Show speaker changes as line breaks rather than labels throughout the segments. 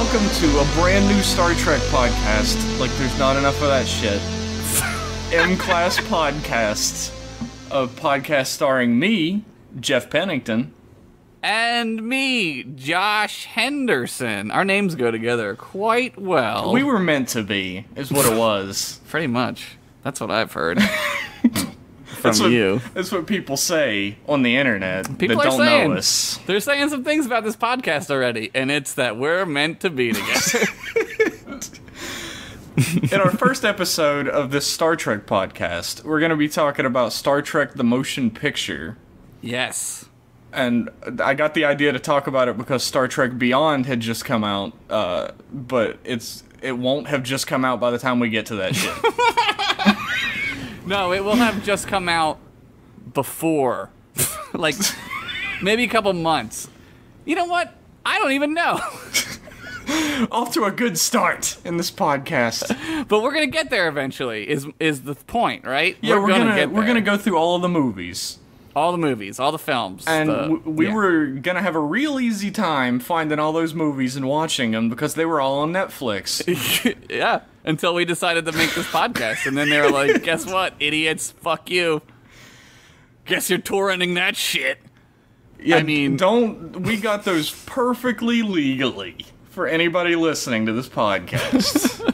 welcome to a brand new Star Trek podcast. Like, there's not enough of that shit. M-Class Podcast. A podcast starring me, Jeff Pennington.
And me, Josh Henderson. Our names go together quite well.
We were meant to be, is what it was.
Pretty much. That's what I've heard. From you.
That's what people say on the internet
people
that
are
don't
saying,
know us.
They're saying some things about this podcast already, and it's that we're meant to be together.
In our first episode of this Star Trek podcast, we're going to be talking about Star Trek the Motion Picture.
Yes.
And I got the idea to talk about it because Star Trek Beyond had just come out, but it won't have just come out by the time we get to that shit.
No, it will have just come out before. Like, maybe a couple months. You know what? I don't even know.
Off to a good start in this podcast.
But we're going to get there eventually, is the point, right?
Yeah, we're gonna go through all of the movies.
All the movies, all the films.
And we were gonna have a real easy time finding all those movies and watching them because they were all on Netflix.
Yeah, until we decided to make this podcast. And then they were like, guess what, idiots? Fuck you. Guess you're torrenting that shit.
Yeah,
I mean...
we got those perfectly legally for anybody listening to this podcast.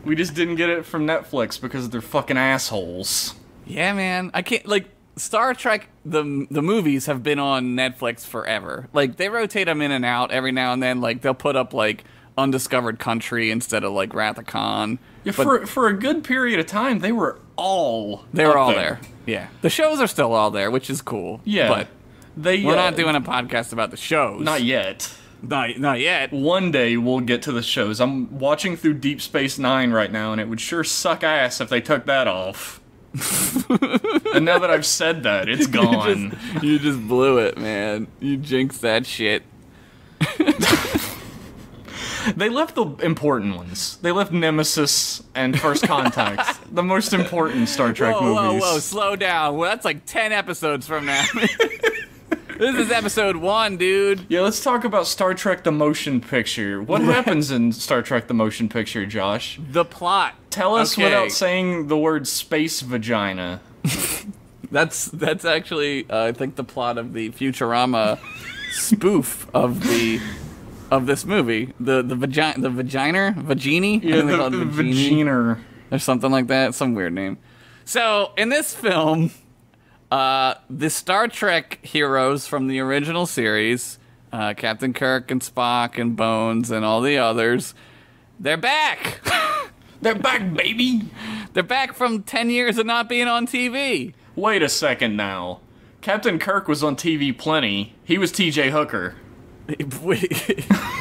We just didn't get it from Netflix because they're fucking assholes.
Yeah, man. I can't, like... Star Trek, the movies have been on Netflix forever. Like, they rotate them in and out every now and then. Like, they'll put up, like, Undiscovered Country instead of, like, Wrath of Khan.
Yeah, for a good period of time, they were all
there. Yeah. The shows are still all there, which is cool.
Yeah.
But we're not doing a podcast about the shows.
Not yet.
Not yet.
One day we'll get to the shows. I'm watching through Deep Space Nine right now, and it would sure suck ass if they took that off. And now that I've said that, it's gone.
You just blew it, man. You jinxed that shit.
They left the important ones. They left Nemesis and First Contact, the most important Star Trek movies.
Whoa, slow down. Well, that's like 10 episodes from now. This is episode 1, dude.
Yeah, let's talk about Star Trek the Motion Picture. What happens in Star Trek the Motion Picture, Josh?
The plot.
Tell us without saying the word space vagina.
That's actually, I think, the plot of the Futurama spoof of this movie. The Vagini?
Yeah, the Vaginer.
Or something like that. Some weird name. So, in this film... the Star Trek heroes from the original series, Captain Kirk and Spock and Bones and all the others, they're back!
They're back, baby!
They're back from 10 years of not being on TV.
Wait a second now. Captain Kirk was on TV plenty. He was TJ Hooker.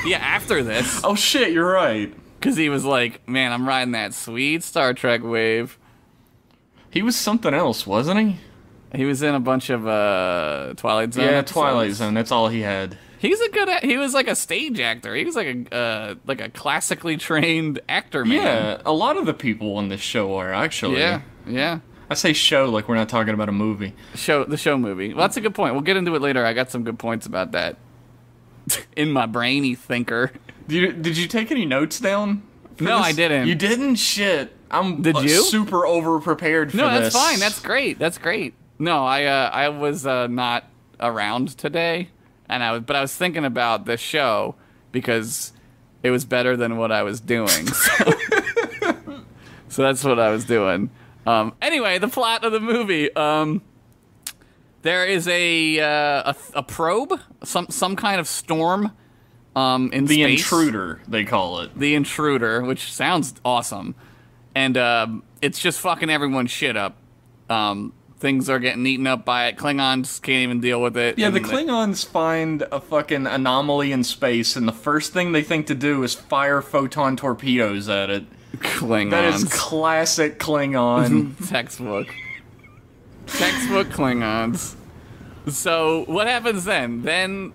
Yeah, after this.
Oh shit, you're right.
Because he was like, man, I'm riding that sweet Star Trek wave.
He was something else, wasn't he?
He was in a bunch of Twilight Zone.
Yeah,
episodes.
Twilight Zone. That's all he had.
He was like a stage actor. He was like a classically trained actor, man.
Yeah, a lot of the people on this show are actually.
Yeah.
I say show like we're not talking about a movie.
The show movie. Well, that's a good point. We'll get into it later. I got some good points about that. In my brainy thinker.
Did you take any notes down?
No, I didn't.
You didn't? Shit. I'm super over prepared for this.
No, that's fine. That's great. No, I was not around today, and I was thinking about this show because it was better than what I was doing. So that's what I was doing. Anyway, the plot of the movie. There is a probe, some kind of storm, in space.
The Intruder, they call it.
The Intruder, which sounds awesome, and it's just fucking everyone's shit up. Things are getting eaten up by it. Klingons can't even deal with it.
Yeah, the Klingons find a fucking anomaly in space, and the first thing they think to do is fire photon torpedoes at it.
Klingons.
That is classic Klingon.
Textbook Klingons. So, what happens then? Then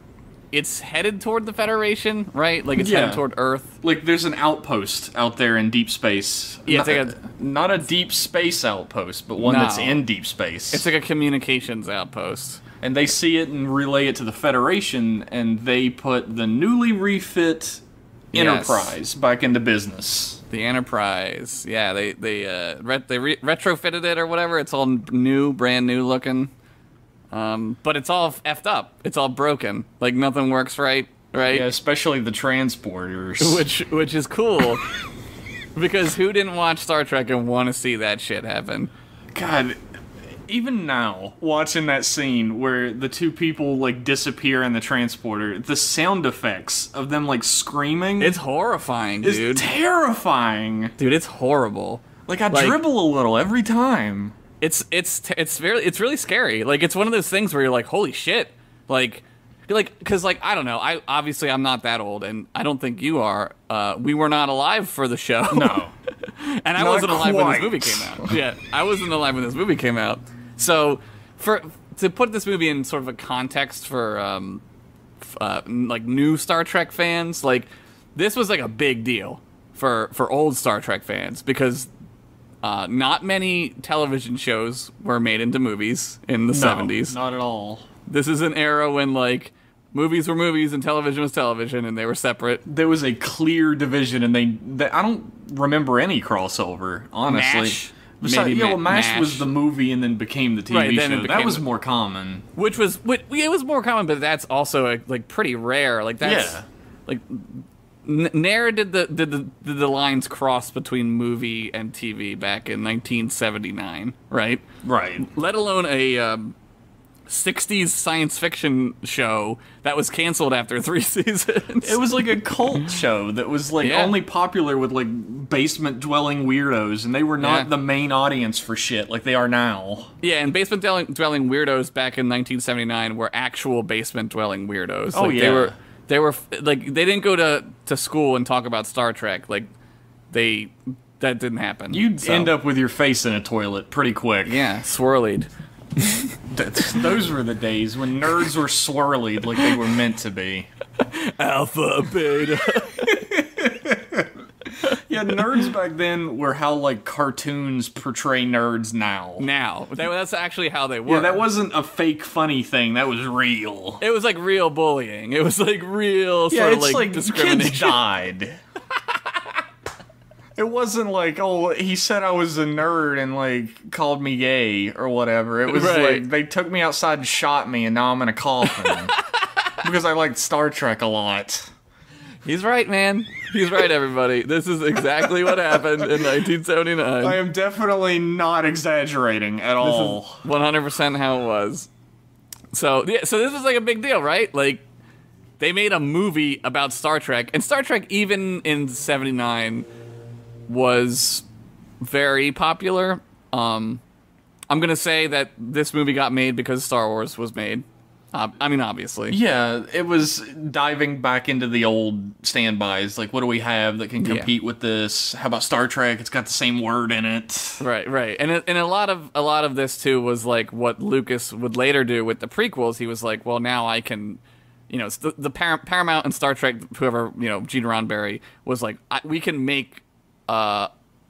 it's headed toward the Federation, right? Like, it's headed toward Earth.
Like, there's an outpost out there in deep space.
Yeah,
not a deep space outpost, but one that's in deep space.
It's like a communications outpost.
And they see it and relay it to the Federation, and they put the newly refit Enterprise back into business.
The Enterprise. Yeah, they retrofitted it or whatever. It's all new, brand new looking. But it's all effed up. It's all broken. Like, nothing works right?
Yeah, especially the transporters.
Which is cool. Because who didn't watch Star Trek and want to see that shit happen?
God, even now, watching that scene where the two people, like, disappear in the transporter, the sound effects of them, like, screaming...
It's horrifying, dude.
It's terrifying.
Dude, it's horrible.
Like, I dribble a little every time.
It's really scary. Like, it's one of those things where you're like, holy shit. Like, because, like, I don't know. I'm not that old, and I don't think you are. We were not alive for the show.
No.
And I wasn't alive when this movie came out. Yeah, I wasn't alive when this movie came out. So, to put this movie in sort of a context for, like, new Star Trek fans, like, this was, like, a big deal for old Star Trek fans, because not many television shows were made into movies in the 70s.
Not at all.
This is an era when, like, movies were movies and television was television, and they were separate.
There was a clear division, and I don't remember any crossover, honestly.
MASH.
MASH was the movie and then became the TV show. That was more common.
It was more common, but that's also like pretty rare. Like that's like Nair did the lines cross between movie and TV back in 1979, right?
Right.
Let alone a 60s science fiction show that was canceled after 3 seasons.
It was like a cult show that was like only popular with like basement dwelling weirdos, and they were not the main audience for shit like they are now.
Yeah, and basement dwelling weirdos back in 1979 were actual basement dwelling weirdos.
Oh,
like,
yeah.
They were like, they didn't go to school and talk about Star Trek. Like, that didn't happen.
You'd end up with your face in a toilet pretty quick.
Yeah, swirlied.
Those were the days when nerds were swirlied like they were meant to be.
Alpha, beta.
Yeah, nerds back then were how, like, cartoons portray nerds now.
That's actually how they were.
Yeah, that wasn't a fake funny thing. That was real.
It was like real bullying. It was like real sort of like discrimination.
Kids died. It wasn't like, oh, he said I was a nerd and, like, called me gay or whatever. It was like, they took me outside and shot me, and now I'm in a coffin. Because I liked Star Trek a lot.
He's right, man. He's right, everybody. This is exactly what happened in 1979.
I am definitely not exaggerating at all.
This is 100% how it was. So this was, like, a big deal, right? Like, they made a movie about Star Trek, and Star Trek, even in 79... was very popular. I'm gonna say that this movie got made because Star Wars was made. I mean, obviously.
Yeah, it was diving back into the old standbys. Like, what do we have that can compete with this? How about Star Trek? It's got the same word in it.
Right. And a lot of this too was like what Lucas would later do with the prequels. He was like, well, now I can, you know, the Paramount and Star Trek, whoever, you know, Gene Roddenberry was like, we can make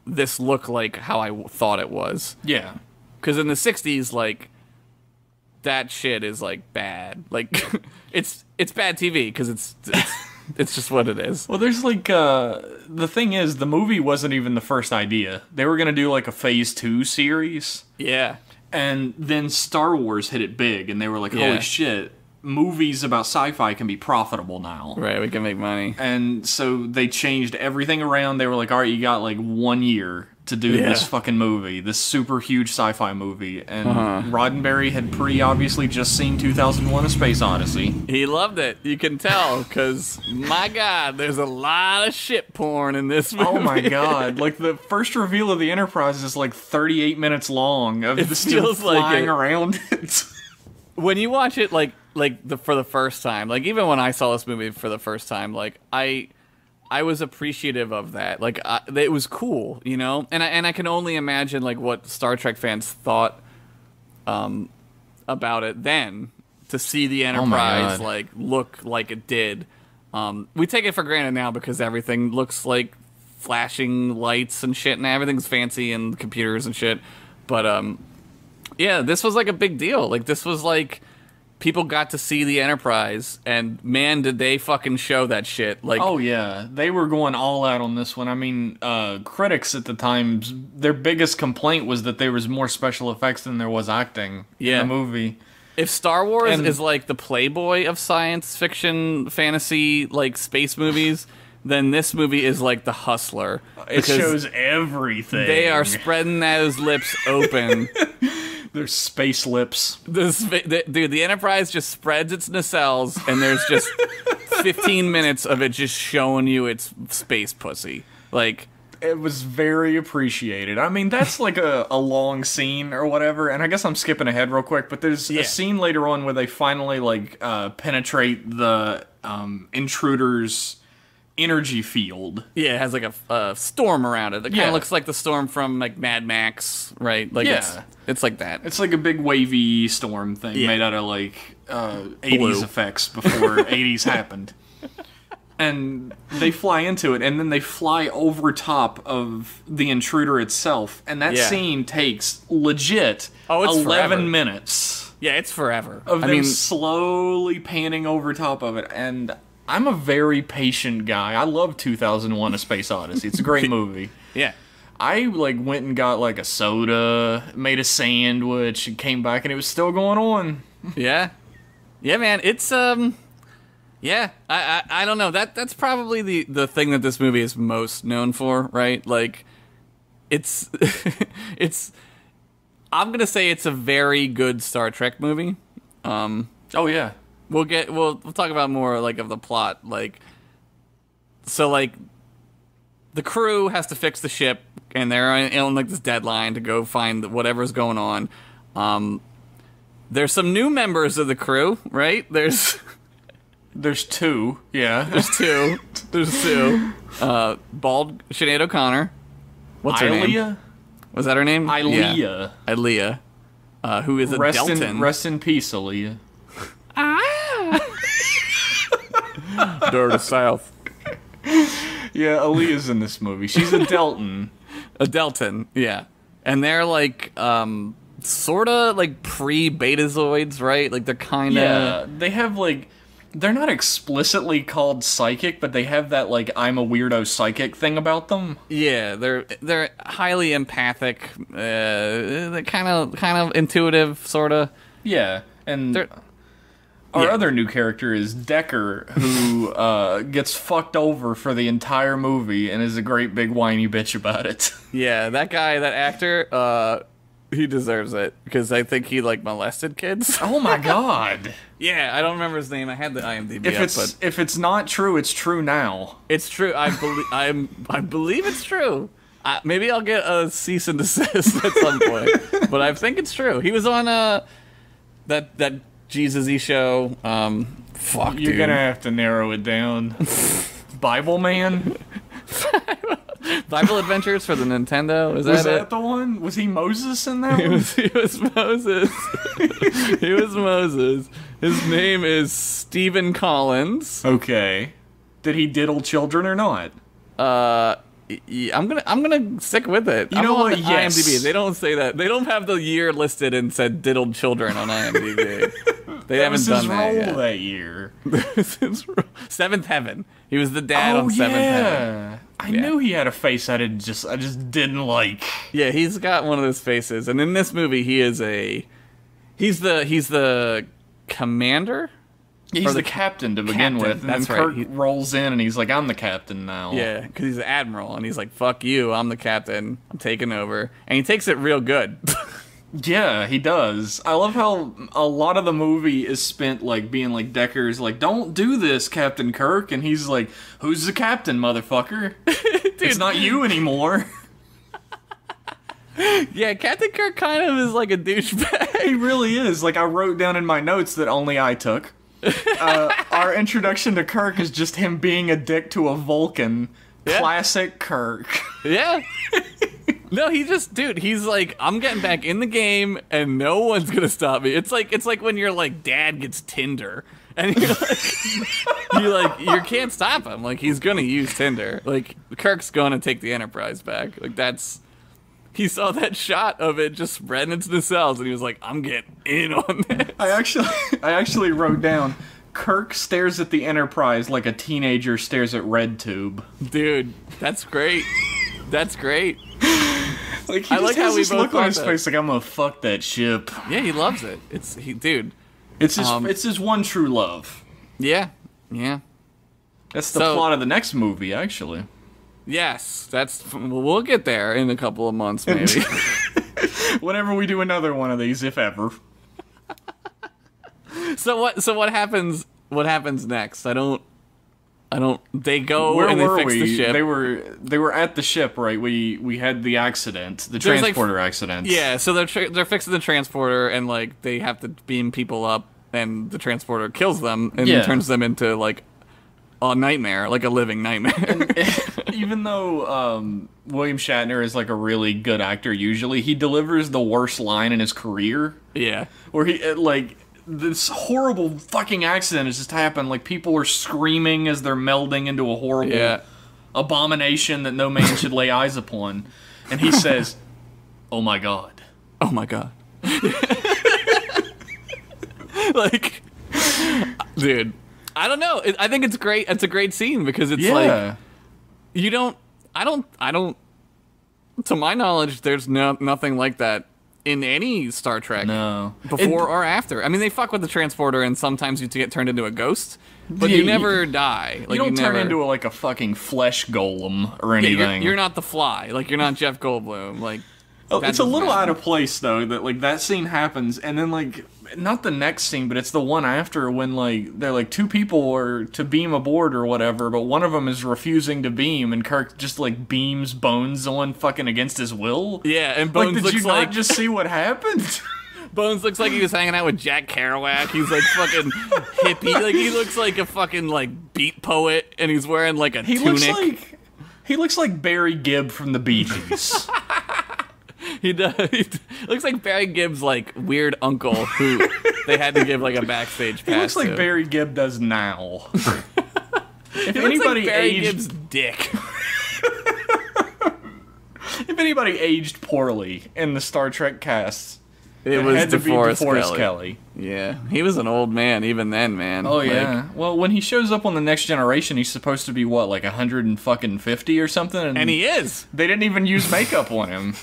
this look like how I thought it was.
Yeah.
Because in the 60s, like, that shit is, like, bad. Like, it's bad TV, because it's just what it is.
Well, there's, like, the thing is, the movie wasn't even the first idea. They were going to do, like, a Phase 2 series.
Yeah.
And then Star Wars hit it big, and they were like, holy shit, movies about sci-fi can be profitable now.
Right, we can make money.
And so they changed everything around. They were like, all right, you got like 1 year to do this fucking movie, this super huge sci-fi movie. And Roddenberry had pretty obviously just seen 2001: A Space Odyssey.
He loved it. You can tell, because, my God, there's a lot of shit porn in this movie.
Oh my God. Like, the first reveal of the Enterprise is like 38 minutes long of the still flying around it.
When you watch it, for the first time, like, even when I saw this movie for the first time, like, I was appreciative of that. Like, it was cool, you know? And I can only imagine, like, what Star Trek fans thought about it then, to see the Enterprise, like, look like it did. We take it for granted now because everything looks like flashing lights and shit, and everything's fancy and computers and shit. But, yeah, this was, like, a big deal. Like, this was, like... people got to see the Enterprise, and man, did they fucking show that shit. Like,
oh yeah, they were going all out on this one. I mean, critics at the time, their biggest complaint was that there was more special effects than there was acting in the movie.
If Star Wars is like the Playboy of science fiction, fantasy, like space movies, then this movie is like the Hustler.
It shows everything.
They are spreading those lips open.
They're space lips.
Dude, the Enterprise just spreads its nacelles, and there's just 15 minutes of it just showing you its space pussy. Like,
it was very appreciated. I mean, that's like a long scene or whatever, and I guess I'm skipping ahead real quick, but there's a scene later on where they finally, like, penetrate the intruder's energy field.
Yeah, it has like a storm around it. It kind of looks like the storm from like Mad Max, right? Like it's like that.
It's like a big wavy storm thing made out of like 80s effects before 80s happened. And they fly into it, and then they fly over top of the intruder itself, and that scene takes legit 11 minutes.
Yeah, it's forever.
Of them slowly panning over top of it, and I'm a very patient guy. I love 2001: A Space Odyssey. It's a great movie.
Yeah.
I like went and got like a soda, made a sandwich, and came back, and it was still going on.
Yeah. Yeah, man. It's yeah. I don't know. That's probably the thing that this movie is most known for, right? Like, it's I'm gonna say it's a very good Star Trek movie.
Oh yeah.
We'll talk about more like of the plot, like, so like the crew has to fix the ship, and they're on like this deadline to go find whatever's going on. There's some new members of the crew, right? There's
two, yeah.
There's two. Bald Sinead O'Connor. What's her name? Was that her name?
Ilea.
Yeah. Ilea. Who is a Deltan.
Rest in peace, Ilea.
Dirty South.
Yeah, Aaliyah's in this movie. She's a Deltan.
A Deltan, yeah. And they're like, sort of like pre-Betazoids, right? Like they're kind of...
Yeah, they have like... They're not explicitly called psychic, but they have that like I'm a weirdo psychic thing about them.
Yeah, they're highly empathic, they're kind of intuitive, sort of.
Yeah, and our other new character is Decker, who gets fucked over for the entire movie and is a great big whiny bitch about it. Yeah,
that guy, that actor, he deserves it, because I think he like molested kids.
Oh my god.
Yeah, I don't remember his name. I had the IMDb
If it's not true, it's true now.
It's true. I believe it's true. Maybe I'll get a cease and desist at some point, but I think it's true. He was on that Jesus-y show.
You're gonna have to narrow it down. Bible Man?
Bible Adventures for the Nintendo? Was that
the one? Was he Moses in that one?
He was Moses. He was Moses. His name is Stephen Collins.
Okay. Did he diddle children or not?
Yeah, I'm gonna stick with it.
You know what? Yes.
IMDb. They don't say that. They don't have the year listed and said diddled children on IMDb. They haven't done that yet.
That year.
Seventh Heaven. He was the dad on Seventh Heaven.
I knew he had a face I just didn't like.
Yeah, he's got one of those faces, and in this movie, he's the commander.
Yeah, he's the captain to begin with, and then Kirk rolls in, and he's like, "I'm the captain now."
Yeah, because he's an admiral, and he's like, "Fuck you, I'm the captain. I'm taking over," and he takes it real good.
Yeah, he does. I love how a lot of the movie is spent like being like Decker's like, "Don't do this, Captain Kirk," and he's like, "Who's the captain, motherfucker? Dude, it's not you anymore."
Yeah, Captain Kirk kind of is like a douchebag.
He really is. Like, I wrote down in my notes that only I took. Our introduction to Kirk is just him being a dick to a Vulcan. Yeah. Classic Kirk.
Yeah. No, he's like, I'm getting back in the game and no one's gonna stop me. It's like when your like dad gets Tinder and you can't stop him. Like, he's gonna use Tinder. Like, Kirk's gonna take the Enterprise back. Like, that's he saw that shot of it just spreading into the cells, and he was like, I'm getting in on this.
I actually wrote down, Kirk stares at the Enterprise like a teenager stares at RedTube.
Dude, that's great. That's great.
Like, he just has this look on his face like, I'm gonna fuck that ship.
Yeah, he loves it. Dude.
It's his one true love.
Yeah, yeah.
That's the plot of the next movie, actually.
Yes, we'll get there in a couple of months, maybe.
Whenever we do another one of these, if ever.
So what happens? What happens next? I don't. They go
Where
and they
were
fix
we?
the ship.
They were at the ship, right? We had the accident, the transporter accident.
Yeah, so they're fixing the transporter, and like they have to beam people up, and the transporter kills them and turns them into like a nightmare, like a living nightmare.
And even though William Shatner is like a really good actor, usually he delivers the worst line in his career.
Yeah,
where he like. This horrible fucking accident has just happened. Like, people are screaming as they're melding into a horrible abomination that no man should lay eyes upon. And he says, "Oh my God.
Oh my God." Like, dude, I don't know. I think it's great. It's a great scene because it's like, I don't, to my knowledge, there's nothing like that in any Star Trek, before or after. I mean, they fuck with the transporter, and sometimes you get turned into a ghost, but you never die. Like,
you don't turn into a fucking flesh golem or anything.
You're not the Fly. Like, you're not Jeff Goldblum. Like,
it's a little out of place though that like that scene happens, and then like not the next scene, but it's the one after when like they're like two people are to beam aboard or whatever, but one of them is refusing to beam, and Kirk just like beams Bones on fucking against his will.
Yeah, and Bones
like,
looks
did you not just see what happened?
Bones looks like he was hanging out with Jack Kerouac. He's like fucking hippie. Like, he looks like a fucking like beat poet, and he's wearing like a tunic.
He looks like Barry Gibb from the Bee Gees.
He does. He looks like Barry Gibb's like weird uncle who they had to give like a backstage pass.
He looks like
to.
Barry Gibb does now. If
he
anybody
looks like Barry
aged,
Gibb's dick.
If anybody aged poorly in the Star Trek cast,
it was
had to be
DeForest
Kelly.
Yeah, he was an old man even then, man.
Oh yeah. Well, when he shows up on the Next Generation, he's supposed to be what, like 150 or something,
and he is.
They didn't even use makeup on him.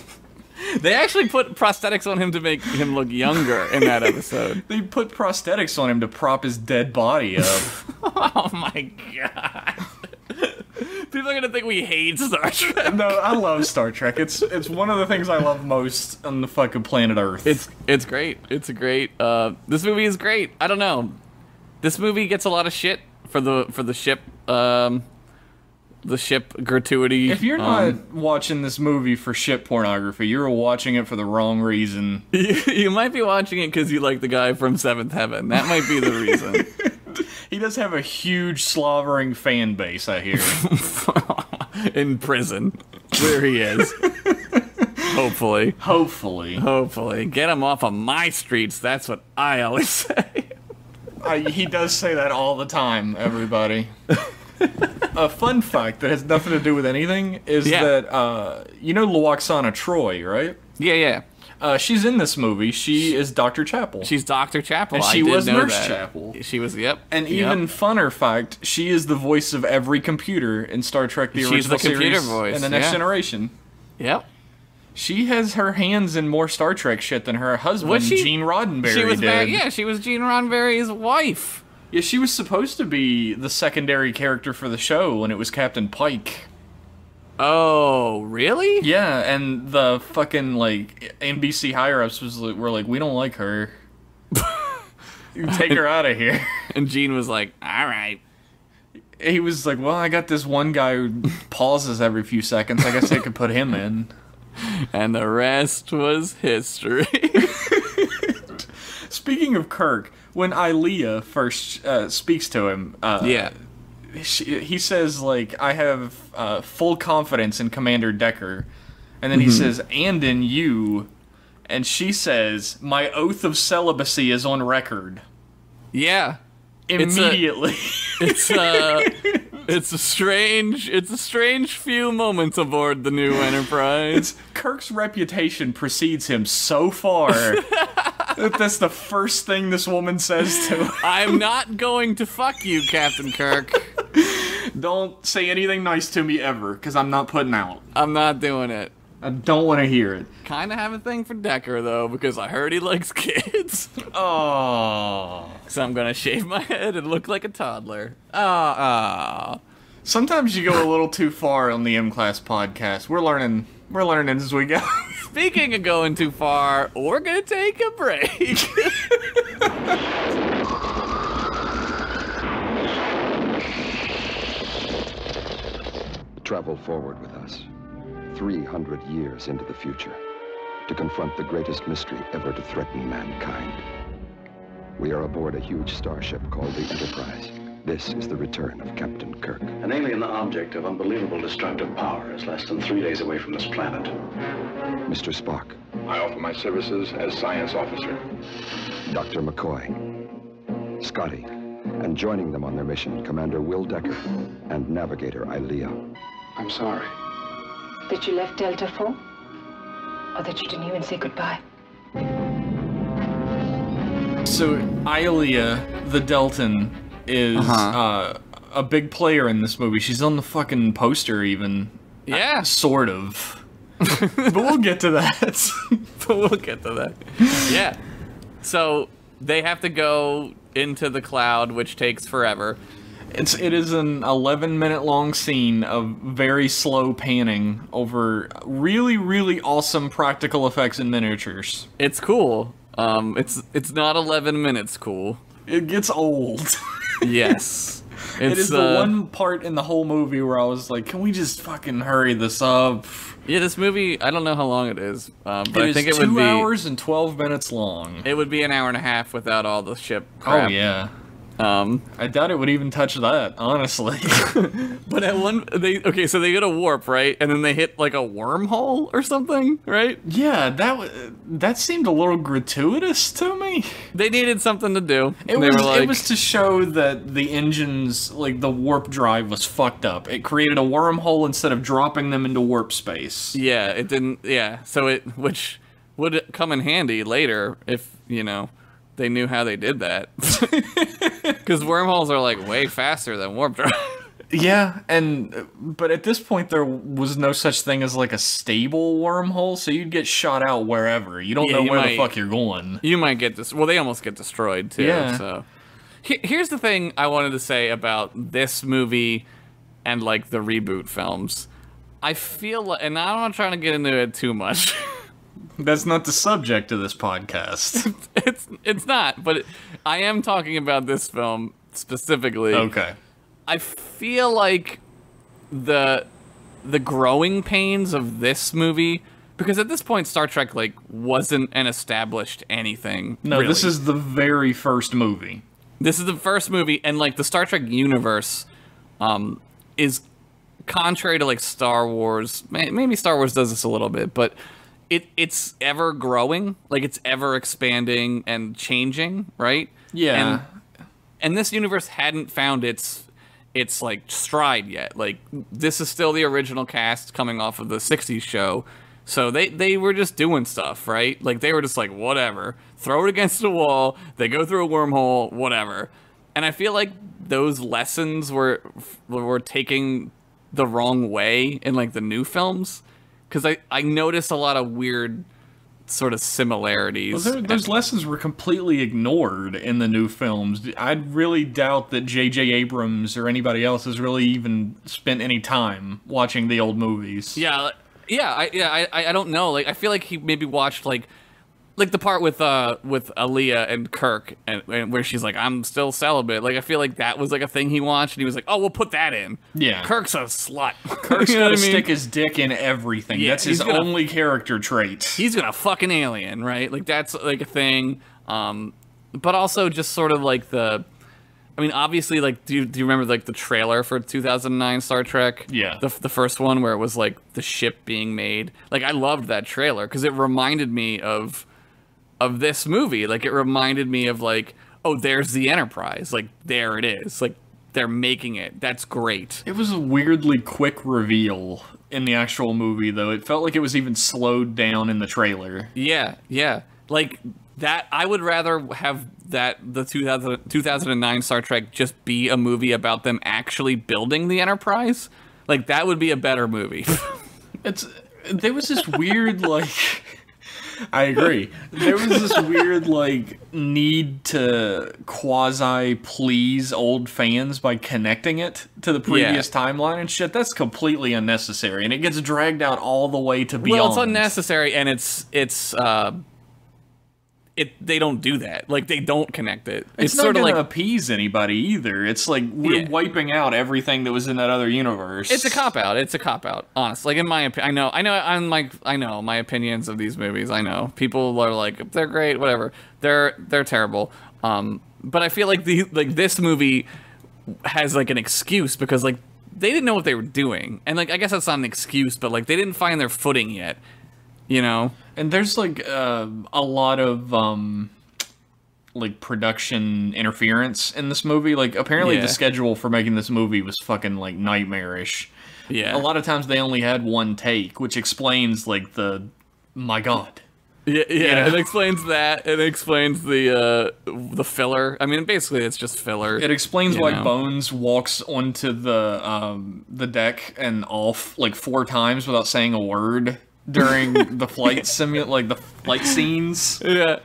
They actually put prosthetics on him to make him look younger in that episode.
They put prosthetics on him to prop his dead body up.
Oh my God. People are gonna think we hate Star Trek.
No, I love Star Trek. It's one of the things I love most on the fucking planet Earth.
It's great. It's a great. This movie is great. I don't know. This movie gets a lot of shit for the ship. The ship gratuity.
If you're not watching this movie for ship pornography, you're watching it for the wrong reason.
You might be watching it because you like the guy from Seventh Heaven. That might be the reason.
He does have a huge slobbering fan base, I hear.
In prison, where he is. Hopefully. Get him off of my streets. That's what I always say.
He does say that all the time, everybody. A fun fact that has nothing to do with anything is that, you know Luoxana Troy, right?
Yeah.
She's in this movie. She is Dr. Chapel.
She's Dr. Chapel.
And she was Nurse Chapel.
She was, yep.
And even funner fact, she is the voice of every computer in Star Trek, the original series,
voice.
and the Next Generation.
Yep.
She has her hands in more Star Trek shit than her husband, Gene Roddenberry, did.
She was Gene Roddenberry's wife.
Yeah, she was supposed to be the secondary character for the show when it was Captain Pike.
Oh, really?
Yeah, and the fucking, like, NBC higher-ups were like, we don't like her. Take her out of here.
And Gene was like, all right.
He was like, well, I got this one guy who pauses every few seconds. I guess I could put him in.
And the rest was history.
Speaking of Kirk, when Ilea first speaks to him, he says, like, I have full confidence in Commander Decker. And then he says, and in you. And she says, my oath of celibacy is on record.
Yeah.
Immediately.
It's a strange few moments aboard the new Enterprise.
Kirk's reputation precedes him so far that that's the first thing this woman says to him.
I'm not going to fuck you, Captain Kirk.
Don't say anything nice to me ever, because I'm not putting out.
I'm not doing it.
I don't want to hear it.
Kind of have a thing for Decker, though, because I heard he likes kids.
Oh.
So I'm going to shave my head and look like a toddler.
Sometimes you go a little too far on the M-Class podcast. We're learning as we go.
Speaking of going too far, we're going to take a break.
Travel forward with us, 300 years into the future, to confront the greatest mystery ever to threaten mankind. We are aboard a huge starship called the Enterprise. This is the return of Captain Kirk.
An alien object of unbelievable destructive power is less than 3 days away from this planet.
Mr. Spock.
I offer my services as science officer.
Dr. McCoy. Scotty. And joining them on their mission, Commander Will Decker and Navigator Ilea.
I'm sorry.
That you left Delta 4? Or that you didn't even say goodbye?
So, Ilea, the Deltan, is a big player in this movie. She's on the fucking poster, even.
Yeah.
Sort of. But we'll get to that.
Yeah. So, they have to go into the cloud, which takes forever.
It is an 11-minute long scene of very slow panning over really, really awesome practical effects and miniatures.
It's cool. It's not 11 minutes cool.
It gets old.
Yes.
It is the one part in the whole movie where I was like, can we just fucking hurry this up?
Yeah, this movie, I don't know how long it is, but
I
think
it
it would be
2 hours and 12 minutes long.
It would be an hour and a half without all the ship crap.
Oh, yeah. I doubt it would even touch that, honestly.
But at so they get a warp, right? And then they hit like a wormhole or something, right?
Yeah, that seemed a little gratuitous to me.
They needed something to do.
It was to show that the engines, like the warp drive, was fucked up. It created a wormhole instead of dropping them into warp space.
Yeah, it didn't. Yeah, so which would come in handy later if they knew how they did that. Because wormholes are like way faster than warp drive.
Yeah, but at this point there was no such thing as like a stable wormhole, so you'd get shot out wherever. You don't know where the fuck you're going.
You might get this. Well, they almost get destroyed too.
Yeah.
So here's the thing I wanted to say about this movie and like the reboot films. I feel like, and I'm not trying to get into it too much.
That's not the subject of this podcast.
It's not, but I am talking about this film specifically.
Okay.
I feel like the growing pains of this movie, because at this point Star Trek like wasn't an established anything.
No,
really.
This is the very first movie.
This is the first movie, and like the Star Trek universe is contrary to like Star Wars. Maybe Star Wars does this a little bit, but it's ever growing, like it's ever expanding and changing, right?
Yeah.
And this universe hadn't found its like stride yet. Like this is still the original cast coming off of the 60s show. So they were just doing stuff, right? Like they were just like, whatever, throw it against the wall. They go through a wormhole, whatever. And I feel like those lessons were taking the wrong way in like the new films. Because I noticed a lot of weird sort of similarities.
Well, those lessons were completely ignored in the new films. I really doubt that J.J. Abrams or anybody else has really even spent any time watching the old movies.
I don't know. Like I feel like he maybe watched like the part with Ilea and Kirk and where she's like, I'm still celibate. Like I feel like that was like a thing he watched and he was like, oh, we'll put that in.
Yeah.
Kirk's a slut.
Kirk's gonna stick his dick in everything.
Yeah,
that's his only character trait.
He's gonna fuck an alien, right? Like that's like a thing. But also just sort of like obviously, like, do you remember like the trailer for 2009 Star Trek?
Yeah.
The first one where it was like the ship being made. Like I loved that trailer because it reminded me of this movie. Like it reminded me of like, oh, there's the Enterprise. Like there it is. Like they're making it. That's great.
It was a weirdly quick reveal in the actual movie, though. It felt like it was even slowed down in the trailer.
Yeah. Like, that, I would rather have the 2009 Star Trek just be a movie about them actually building the Enterprise. Like, that would be a better movie.
There was this weird, like... I agree. There was this weird, like, need to quasi-please old fans by connecting it to the previous timeline and shit. That's completely unnecessary, and it gets dragged out all the way to beyond.
Well, it's unnecessary, and they don't do that. Like, they don't connect it.
It's not
sort of
gonna
like
appease anybody either. It's like we're wiping out everything that was in that other universe.
It's a cop out. Honestly, like in my opinion, I know my opinions of these movies. I know people are like they're great, whatever. They're terrible. But I feel like this movie has like an excuse because like they didn't know what they were doing, and like I guess that's not an excuse, but like they didn't find their footing yet. You know.
And there's, like, a lot of, like, production interference in this movie. Like, apparently the schedule for making this movie was fucking, like, nightmarish.
Yeah.
A lot of times they only had one take, which explains, like, my God.
Yeah,
You know?
It explains that. It explains the filler. I mean, basically, it's just filler.
It explains why Bones walks onto the deck and off, like, 4 times without saying a word during the flight the flight scenes.
Yeah.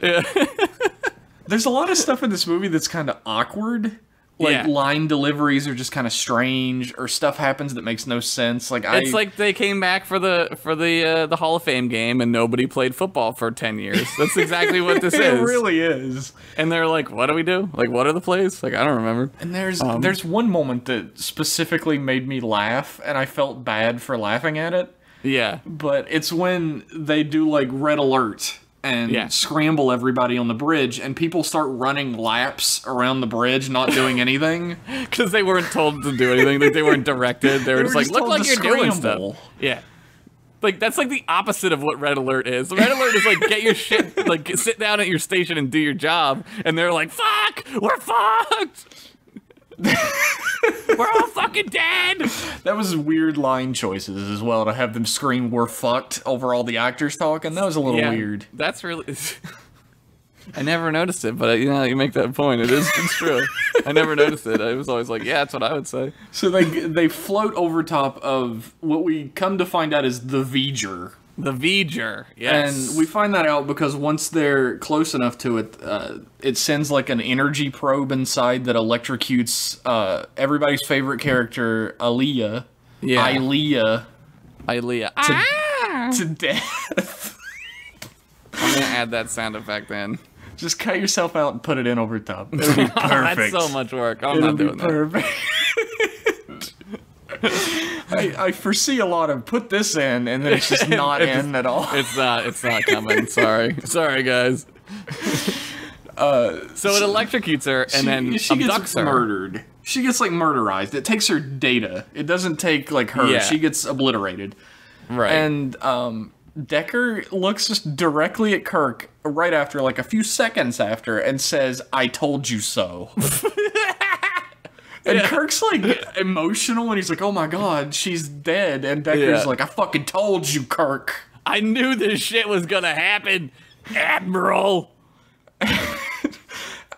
There's a lot of stuff in this movie that's kind of awkward. Like, line deliveries are just kind of strange, or stuff happens that makes no sense. Like,
it's like they came back for the Hall of Fame game and nobody played football for 10 years. That's exactly what this is.
It really is.
And they're like, what do we do? Like, what are the plays? Like, I don't remember.
And there's one moment that specifically made me laugh, and I felt bad for laughing at it.
Yeah.
But it's when they do, like, red alert and scramble everybody on the bridge, and people start running laps around the bridge, not doing anything.
Because they weren't told to do anything. Like, they weren't directed. They were just like, look like you're doing stuff. Yeah. Like, that's like the opposite of what red alert is. Red alert is like, get your shit, like, sit down at your station and do your job. And they're like, fuck! We're fucked! We're all fucking dead!
That was weird line choices as well, to have them scream "we're fucked" over all the actors talking. That was a little weird.
That's really... I never noticed it, but you make that point. It's true. I never noticed it. I was always like, yeah, that's what I would say.
So they float over top of what we come to find out is the V'ger.
The V'ger, yes.
And we find that out because once they're close enough to it, it sends like an energy probe inside that electrocutes everybody's favorite character, Ilia, to death.
I'm gonna add that sound effect in.
Just cut yourself out and put it in over top. It'll be perfect.
That's so much work. I'm not doing
that. I foresee a lot of put this in, and then it's just not in at all.
It's not coming. Sorry, guys. So it electrocutes her, and then
she
abducts
gets
her.
murdered. She gets like murderized. It takes her data. It doesn't take like her.
Yeah.
She gets obliterated.
Right.
And Decker looks just directly at Kirk right after, like a few seconds after, and says, "I told you so." And Kirk's like emotional, and he's like, "Oh my God, she's dead." And Decker's like, "I fucking told you, Kirk.
I knew this shit was gonna happen, Admiral."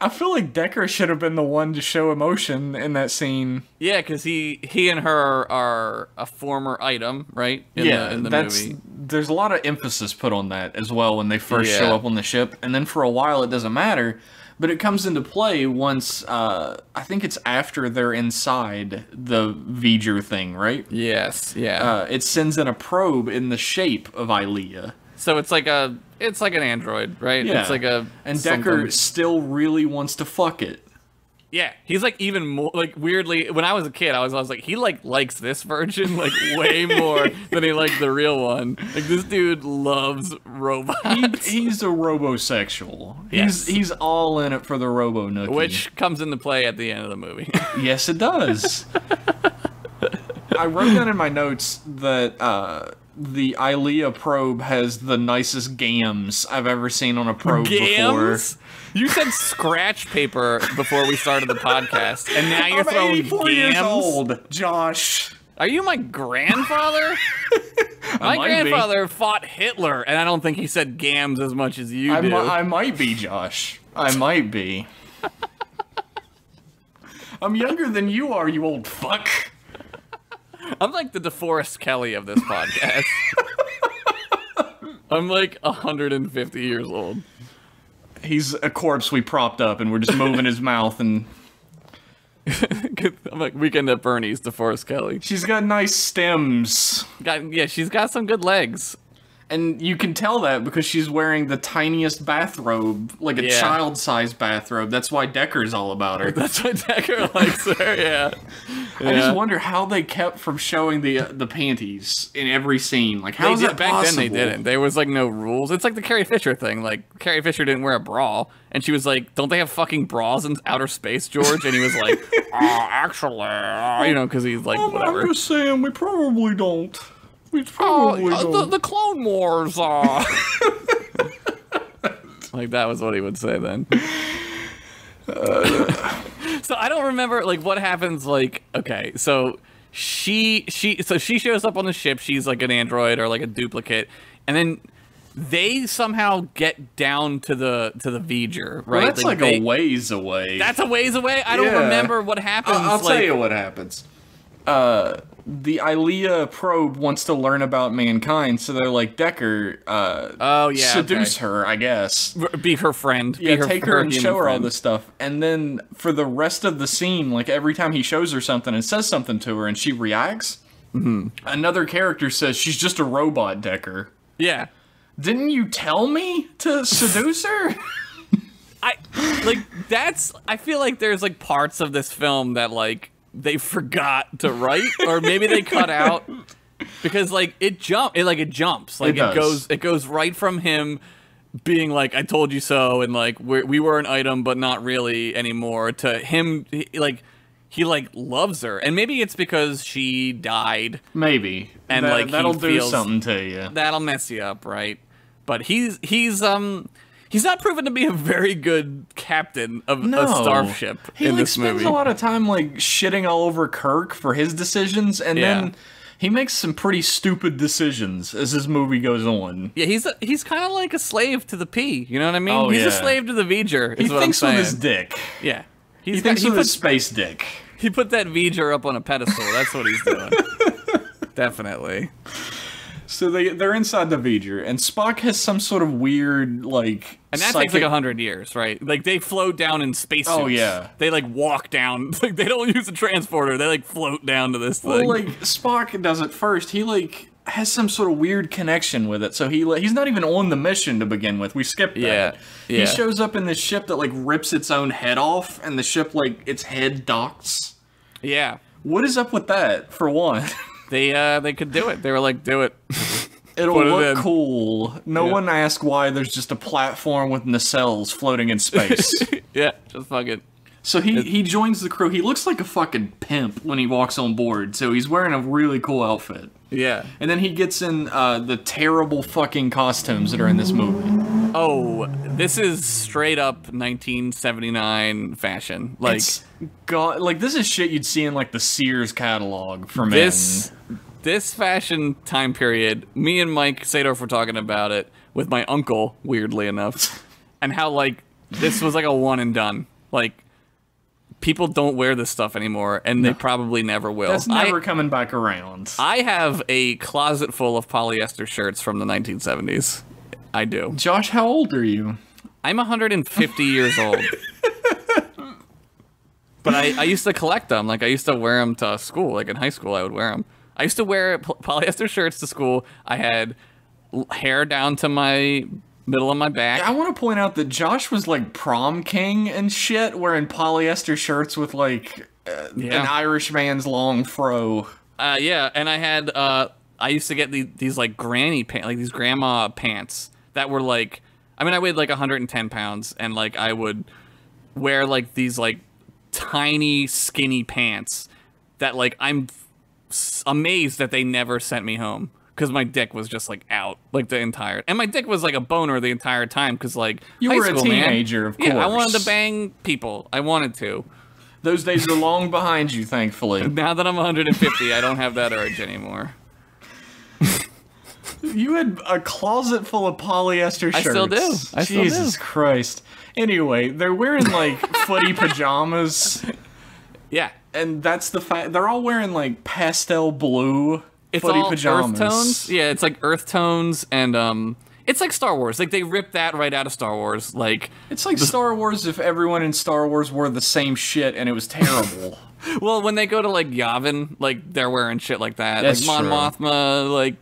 I feel like Decker should have been the one to show emotion in that scene.
Yeah, because he and her are a former item, right? In the movie.
There's a lot of emphasis put on that as well when they first show up on the ship, and then for a while it doesn't matter. But it comes into play once, I think it's after they're inside the V'ger thing, right?
Yes, yeah.
It sends in a probe in the shape of Ilia.
So it's like an android, right?
Yeah.
It's like a...
And Decker still really wants to fuck it.
Yeah, he's like even more, like weirdly, when I was a kid, I was like, he like likes this version like way more than he liked the real one. Like this dude loves robots.
He's a robosexual.
Yes.
He's all in it for the robo nookie.
Which comes into play at the end of the movie.
Yes, it does. I wrote down in my notes that the Ilia probe has the nicest gams I've ever seen on a probe before.
You said scratch paper before we started the podcast, and now you're
I'm
throwing
84
gams?
years old, Josh.
Are you my grandfather? My grandfather fought Hitler, and I don't think he said gams as much as you do.
I might be, Josh. I might be. I'm younger than you are, you old fuck.
I'm like the DeForest Kelly of this podcast. I'm like 150 years old.
He's a corpse we propped up, and we're just moving his mouth, and...
I'm like Weekend at Bernie's DeForest Kelly.
She's got nice stems.
She's got some good legs.
And you can tell that because she's wearing the tiniest bathrobe, like a child-sized bathrobe. That's why Decker's all about her.
That's why Decker likes her, yeah.
I just wonder how they kept from showing the panties in every scene. Like, how is that
back
possible?
then they didn't. There was, like, no rules. It's like the Carrie Fisher thing. Like, Carrie Fisher didn't wear a bra, and she was like, don't they have fucking bras in outer space, George? And he was like, actually, you know, because he's like, whatever.
I'm just saying, we probably don't. We probably don't.
The Clone Wars, Like, that was what he would say then. So I don't remember, like, what happens, like, okay, so she shows up on the ship, she's like an android or like a duplicate, and then they somehow get down to the V'ger, right?
Well, that's like a ways away.
That's a ways away? I don't remember what happens.
I'll tell you what happens. The Ilea probe wants to learn about mankind, so they're like, Decker, seduce her, I guess.
Be her friend.
Yeah, take her and show her all this stuff. And then for the rest of the scene, like every time he shows her something and says something to her and she reacts, another character says, she's just a robot, Decker.
Yeah.
Didn't you tell me to seduce her?
I feel like there's like parts of this film that like they forgot to write, or maybe they cut out because like it jumps. Like it goes right from him being like, I told you so, and like we were an item but not really anymore, to him he loves her, and maybe it's because she died.
Maybe.
And
that'll do something to you.
That'll mess you up, right? But he's not proven to be a very good captain of a starship in this movie. He spends
a lot of time like shitting all over Kirk for his decisions, and then he makes some pretty stupid decisions as this movie goes on.
Yeah, he's kind of like a slave to the P. You know what I mean?
Oh,
he's a slave to the V'ger.
He thinks with his dick.
Yeah,
he thinks with his space dick.
He put that V'ger up on a pedestal. That's what he's doing. Definitely.
So they're inside the V'ger, and Spock has some sort of weird, like...
And that takes like 100 years, right? Like, they float down in spacesuits.
Oh, yeah.
They, like, walk down. Like, they don't use a transporter. They, like, float down to this thing.
Well, like, Spock does it first. He, like, has some sort of weird connection with it. So he's not even on the mission to begin with. We skipped that.
Yeah.
He shows up in this ship that, like, rips its own head off, and the ship, like, its head docks.
Yeah.
What is up with that, for one?
They could do it. They were like, do it.
It'll look cool. No one asked why there's just a platform with nacelles floating in space.
Yeah, just fuck it.
So he joins the crew. He looks like a fucking pimp when he walks on board, so he's wearing a really cool outfit.
Yeah.
And then he gets in the terrible fucking costumes that are in this movie.
Oh, this is straight up 1979 fashion. Like,
this is shit you'd see in like the Sears catalog for men.
This fashion time period, me and Mike Sadorf were talking about it with my uncle, weirdly enough, and how like this was like a one and done. Like, people don't wear this stuff anymore, and they probably never will.
That's never coming back around.
I have a closet full of polyester shirts from the 1970s. I do.
Josh, how old are you?
I'm 150 years old. But I used to collect them. Like, I used to wear them to school. Like, in high school, I would wear them. I used to wear polyester shirts to school. I had hair down to my middle of my back.
I want to point out that Josh was like prom king and shit, wearing polyester shirts with like an Irish man's long fro.
Yeah, and I had I used to get these like granny pants, like these grandma pants that were like, I mean, I weighed like 110 pounds, and like I would wear like these like tiny skinny pants that like I'm amazed that they never sent me home, because my dick was just like out like the entire, and my dick was like a boner the entire time because like
you
high
were
school,
a teenager,
man.
of course.
Yeah, I wanted to bang people. I wanted to.
Those days are long behind you, thankfully.
Now that I'm 150, I don't have that urge anymore.
You had a closet full of polyester shirts.
I still do.
Jesus Christ. Anyway, they're wearing like footy pajamas.
Yeah.
And that's the fact. They're all wearing like pastel blue
It's
footy
all
pajamas.
earth tones. Yeah, it's like earth tones, and it's like Star Wars. Like they ripped that right out of Star Wars. Like
It's like Star Wars if everyone in Star Wars wore the same shit and it was terrible.
well, when they go to like Yavin, like they're wearing shit like that.
That's
like Mon
true.
Mothma,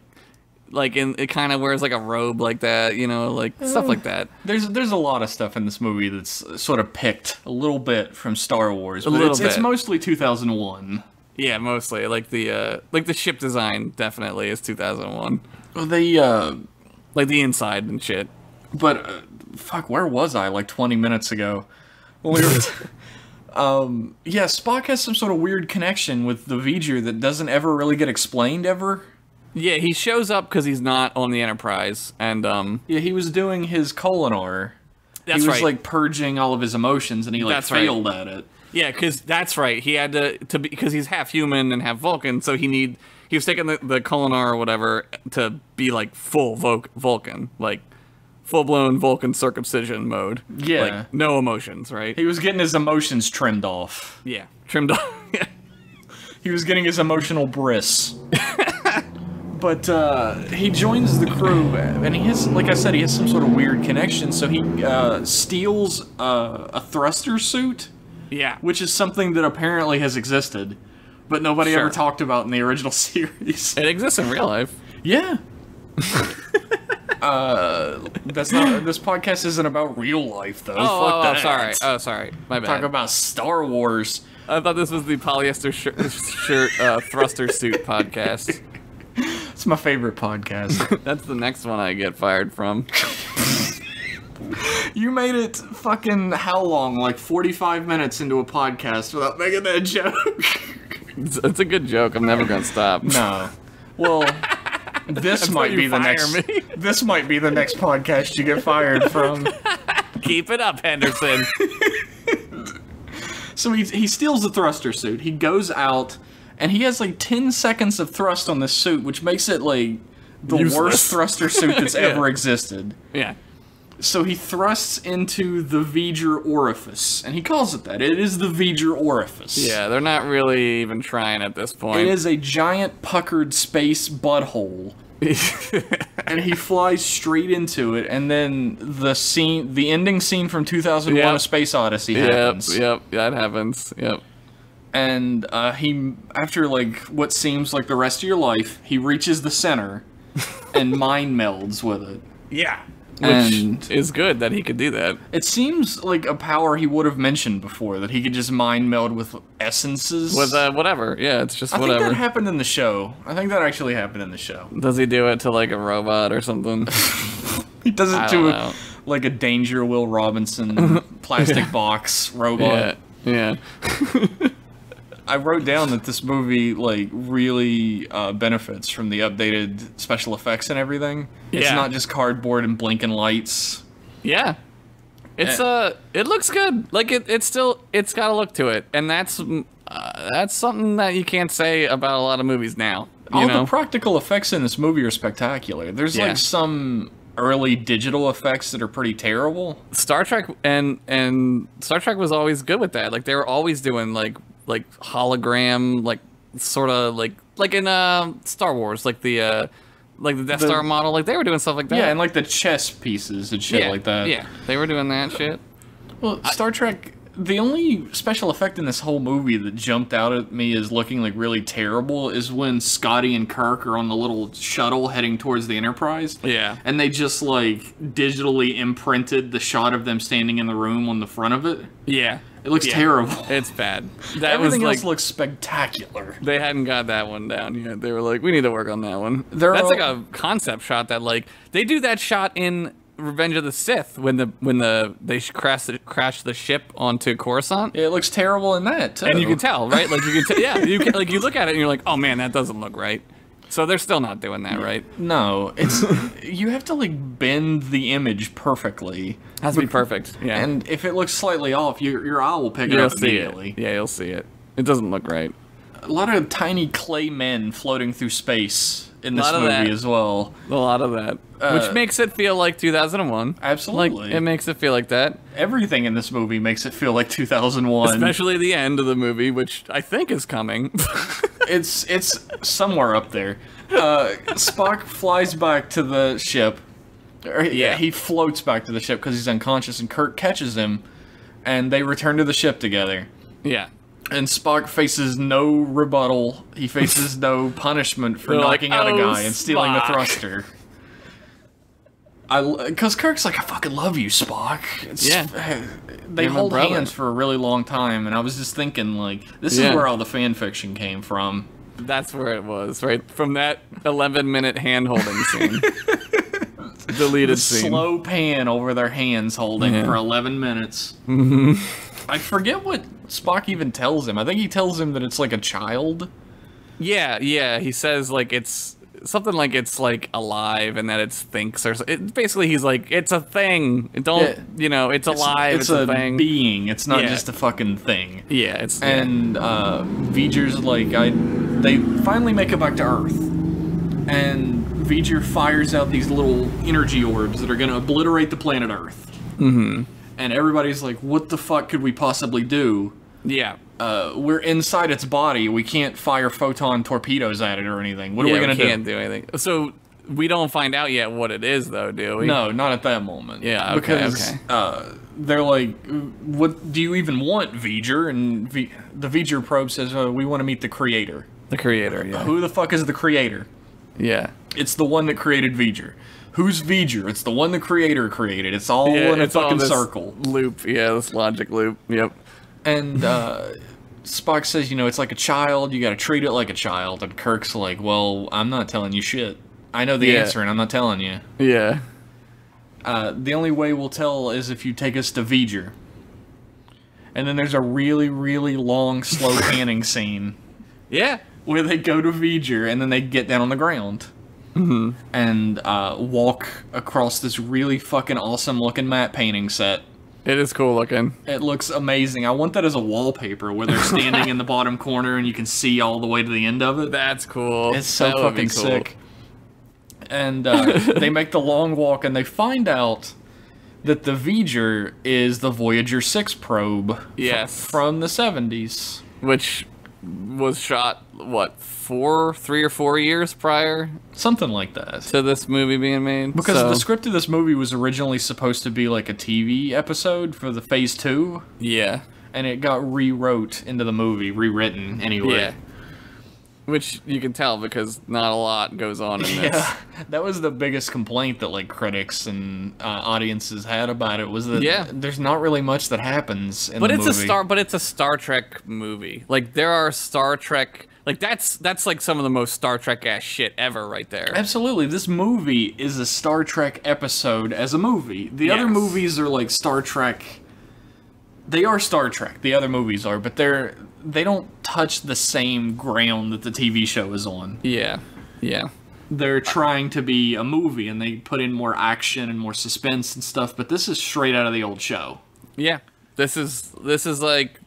it kind of wears like a robe like that, you know, like stuff like that.
There's a lot of stuff in this movie that's sort of picked a little bit from Star Wars, but
little
it's
bit.
mostly 2001.
Yeah, mostly like the ship design definitely is 2001. Like the inside and shit.
But fuck, where was I like 20 minutes ago? When we were yeah, Spock has some sort of weird connection with the V'ger that doesn't ever really get explained ever.
Yeah, he shows up because he's not on the Enterprise, and
Yeah, he was doing his Colonar.
That's
he was
right.
like purging all of his emotions, and he like
That's right.
failed at it.
yeah, because that's right. He had to be, because he's half human and half Vulcan, so he was taking the Colonar or whatever to be like full Vulcan, like full-blown Vulcan circumcision mode.
Yeah.
Like no emotions, right?
He was getting his emotions trimmed off.
Yeah, trimmed off. Yeah.
He was getting his emotional bris. But he joins the crew, and he has, like I said, he has some sort of weird connection. So he steals a thruster suit,
Yeah.
which is something that apparently has existed, but nobody
Sure.
ever talked about in the original series.
It exists in real life.
Yeah. That's not. This podcast isn't about real life, though. Fuck that.
sorry. Oh, sorry. My bad.
Talk about Star Wars.
I thought this was the polyester shirt thruster suit podcast.
It's my favorite podcast.
That's the next one I get fired from.
You made it fucking how long? Like 45 minutes into a podcast without making that joke.
It's a good joke. I'm never gonna stop.
No. Well, this might
you
be the
fire
next.
me.
This might be the next podcast you get fired from.
Keep it up, Henderson.
So he steals the thruster suit. He goes out, and he has like 10 seconds of thrust on this suit, which makes it like the
Useless.
worst thruster suit that's
Yeah.
ever existed.
Yeah.
So he thrusts into the V'ger orifice, and he calls it that. It is the V'ger orifice.
Yeah, they're not really even trying at this point.
It is a giant puckered space butthole. And he flies straight into it, and then the ending scene from 2001:
Yep.
A Space Odyssey happens.
Yep, that happens. Yep.
And he, after like what seems like the rest of your life, he reaches the center and mind melds with it.
Yeah. Which
And
is good that he could do that.
it seems like a power he would have mentioned before, that he could just mind meld with essences.
With whatever. Yeah, it's just
I think
whatever.
that happened in the show. I think that actually happened in the show.
Does he do it to like a robot or something?
He does
I
it
don't
to
know.
like a Danger Will Robinson plastic box robot.
Yeah.
I wrote down that this movie like really benefits from the updated special effects and everything. It's
Yeah.
not just cardboard and blinking lights.
Yeah. It's it looks good. Like it's got a look to it, and that's something that you can't say about a lot of movies now. You
All
know?
the practical effects in this movie are spectacular. There's
Yeah.
like some early digital effects that are pretty terrible.
Star Trek and Star Trek was always good with that. Like they were always doing like hologram, like sort of like in Star Wars, like the Death Star model. Like they were doing stuff like that.
Yeah, and like the chess pieces and shit like that.
Yeah, they were doing that shit.
Well, Star Trek, the only special effect in this whole movie that jumped out at me as looking like really terrible is when Scotty and Kirk are on the little shuttle heading towards the Enterprise.
Yeah.
And they just like digitally imprinted the shot of them standing in the room on the front of it.
Yeah.
It looks terrible.
It's bad. That
Everything
was like
else looks spectacular.
they hadn't got that one down yet. They were like, we need to work on that one.
They're
That's
all-
like a concept shot that like they do that shot in Revenge of the Sith when they crash the ship onto Coruscant.
It looks terrible in that too.
And you can tell, right? Like you can tell, yeah. You can, like you look at it and you're like, oh man, that doesn't look right. So they're still not doing that, right?
No, it's you have to like bend the image perfectly.
Has to be perfect. Yeah.
And if it looks slightly off, your eye will pick it
You'll
up
see
immediately.
it. Yeah, you'll see it. It doesn't look right.
A lot of tiny clay men floating through space in this movie as well.
A lot of that. Which makes it feel like 2001.
Absolutely.
Like, it makes it feel like that.
Everything in this movie makes it feel like 2001.
Especially the end of the movie, which I think is coming.
It's somewhere up there. Spock flies back to the ship. He floats back to the ship because he's unconscious, and Kirk catches him, and they return to the ship together.
Yeah.
And Spock faces no rebuttal. He faces no punishment for knocking out a guy and stealing the thruster. Because Kirk's like, I fucking love you, Spock. They hold hands for a really long time, and I was just thinking, like, this is where all the fan fiction came from.
That's where it was, right? From that 11-minute hand-holding scene. Deleted scene.
Slow pan over their hands holding for 11 minutes. I forget what Spock even tells him. I think he tells him that it's like a child.
Yeah. He says, like, it's something like it's, like, alive and that it thinks or something. Basically, he's like, it's a thing. It's alive. It's a thing.
Being. It's not just a fucking thing.
Yeah, it's...
And V'ger's like, they finally make it back to Earth. And V'ger fires out these little energy orbs that are going to obliterate the planet Earth.
Mm-hmm.
And everybody's like, what the fuck could we possibly do?
Yeah.
We're inside its body. We can't fire photon torpedoes at it or anything. What are we going to do?
We can't do anything. So we don't find out yet what it is, though, do we?
No, not at that moment.
Yeah,
because they're like, what do you even want, V'ger? And the V'ger probe says, we want to meet the creator.
The creator, yeah.
Who the fuck is the creator?
Yeah.
It's the one that created V'ger. Who's V'ger? It's the one the creator created. It's all in a fucking circle.
Loop, this logic loop. Yep.
And Spock says, it's like a child. You got to treat it like a child. And Kirk's like, well, I'm not telling you shit. I know the answer, and I'm not telling you.
Yeah.
The only way we'll tell is if you take us to V'ger. And then there's a really, really long, slow panning scene.
Yeah.
Where they go to V'ger, and then they get down on the ground.
Mm-hmm.
And walk across this really fucking awesome looking matte painting set.
It is cool looking.
It looks amazing. I want that as a wallpaper where they're standing in the bottom corner and you can see all the way to the end of it.
That's cool.
It's so fucking sick. And they make the long walk and they find out that the V'ger is the Voyager 6 probe.
Yes.
From the 70s.
Which was shot, 3 or 4 years prior?
Something like that.
To this movie being made?
Because the script of this movie was originally supposed to be like a TV episode for the Phase 2.
Yeah.
And it got rewrote into the movie, rewritten anyway.
Yeah. Which you can tell because not a lot goes on in this.
Yeah, that was the biggest complaint that like critics and audiences had about it was that there's not really much that happens in the movie.
But it's a Star Trek movie. Like there are Star Trek, like that's like some of the most Star Trek ass shit ever right there.
Absolutely, this movie is a Star Trek episode as a movie. The other movies are like Star Trek. They are Star Trek. The other movies are, but they don't touch the same ground that the TV show is on.
Yeah, yeah.
They're trying to be a movie, and they put in more action and more suspense and stuff, but this is straight out of the old show.
Yeah, this is like,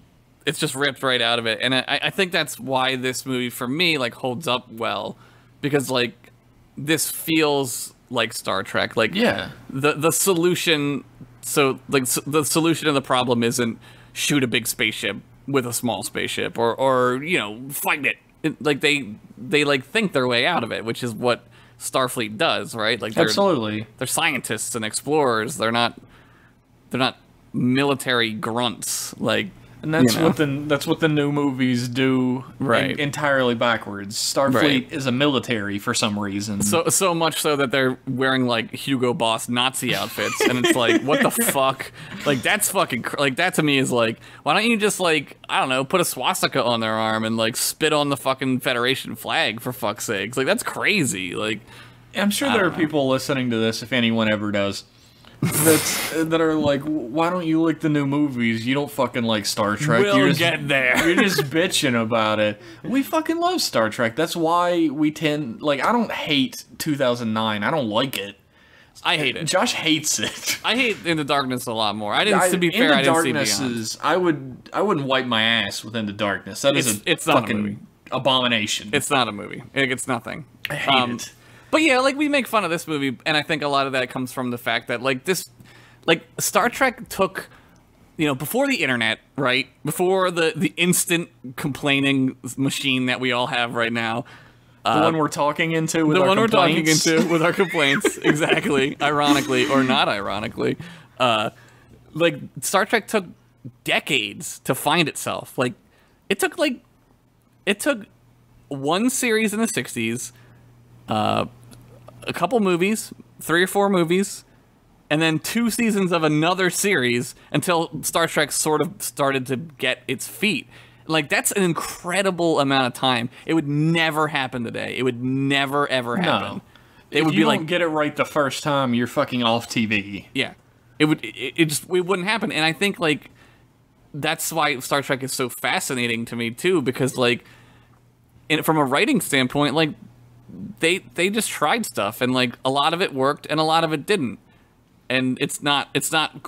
it's just ripped right out of it, and I think that's why this movie, for me, like, holds up well, because, like, this feels like Star Trek. Like, the solution... So, like, the solution to the problem isn't shoot a big spaceship with a small spaceship, or fight it. Like, they like, think their way out of it, which is what Starfleet does, right? Like,
absolutely.
They're scientists and explorers. They're not military grunts, like...
And that's what the new movies do,
right?
Entirely backwards. Starfleet is a military for some reason.
So much so that they're wearing like Hugo Boss Nazi outfits, and it's like, what the fuck? Like that's fucking like that to me is like, why don't you just like, I don't know, put a swastika on their arm and like spit on the fucking Federation flag for fuck's sakes? Like that's crazy. Like
I'm sure there are people listening to this, if anyone ever does, that are like, why don't you like the new movies? You don't fucking like Star Trek.
We'll get there.
You're just bitching about it. We fucking love Star Trek. That's why we tend, like, I don't hate 2009. I don't like it.
I hate it.
Josh hates it.
I hate In the Darkness a lot more. To be fair, I didn't see Beyond.
I wouldn't wipe my ass with Into Darkness. That is
it's
a
not
fucking
a movie.
Abomination.
It's not a movie. It's nothing.
I hate it.
But yeah, like, we make fun of this movie, and I think a lot of that comes from the fact that, like, Star Trek took, before the internet, right? Before the instant complaining machine that we all have right now.
The one we're talking into with our complaints.
The one we're talking into with our complaints, exactly. Ironically, or not ironically. Like, Star Trek took decades to find itself. Like, it took one series in the 60s, a couple movies, 3 or 4 movies, and then 2 seasons of another series until Star Trek sort of started to get its feet. Like, that's an incredible amount of time. It would never happen today. It would never, ever happen.
No.
It would
if you
be
don't get it right the first time, you're fucking off TV.
Yeah. It wouldn't happen. And I think, like, that's why Star Trek is so fascinating to me, too, because, like, from a writing standpoint, like, they just tried stuff, and, like, a lot of it worked and a lot of it didn't. And it's not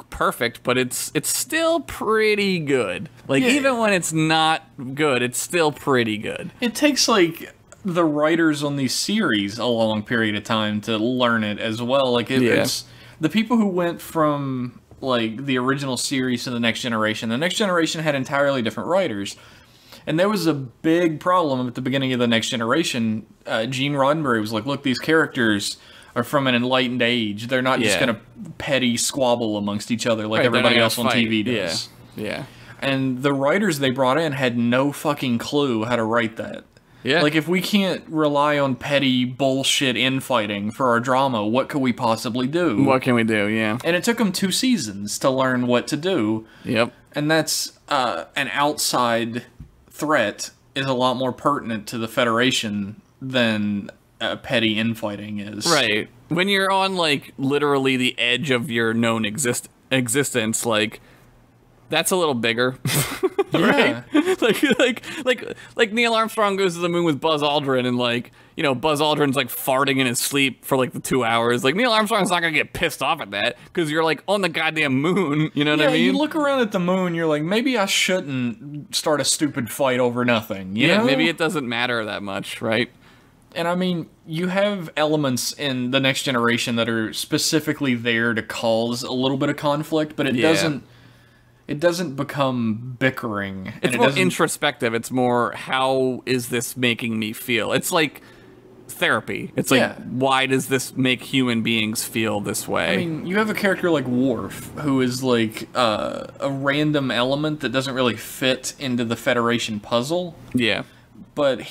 perfect, but it's still pretty good. Like, even when it's not good, it's still pretty good.
It takes, like, the writers on these series a long period of time to learn it as well. Like, it's the people who went from, like, the original series to the Next Generation. The Next Generation had entirely different writers. And there was a big problem at the beginning of the Next Generation. Gene Roddenberry was like, look, these characters are from an enlightened age. They're not just going to petty squabble amongst each other like everybody else on TV does.
Yeah.
And the writers they brought in had no fucking clue how to write that.
Yeah.
Like, if we can't rely on petty bullshit infighting for our drama, what could we possibly do?
What can we do, yeah.
And it took them 2 seasons to learn what to do.
Yep.
And that's an outside threat is a lot more pertinent to the Federation than petty infighting is.
Right. When you're on, like, literally the edge of your known existence, like, that's a little bigger. Right? like Neil Armstrong goes to the moon with Buzz Aldrin, and, like, Buzz Aldrin's, like, farting in his sleep for, like, the 2 hours. Like, Neil Armstrong's not gonna get pissed off at that, because you're, like, on the goddamn moon, you know what I mean?
You look around at the moon, you're like, maybe I shouldn't start a stupid fight over nothing, you know?
Maybe it doesn't matter that much, right?
And I mean, you have elements in the Next Generation that are specifically there to cause a little bit of conflict, but it doesn't become bickering.
It's more introspective. It's more, how is this making me feel? It's like therapy. It's like, why does this make human beings feel this way?
I mean, you have a character like Worf, who is like a random element that doesn't really fit into the Federation puzzle.
Yeah.
But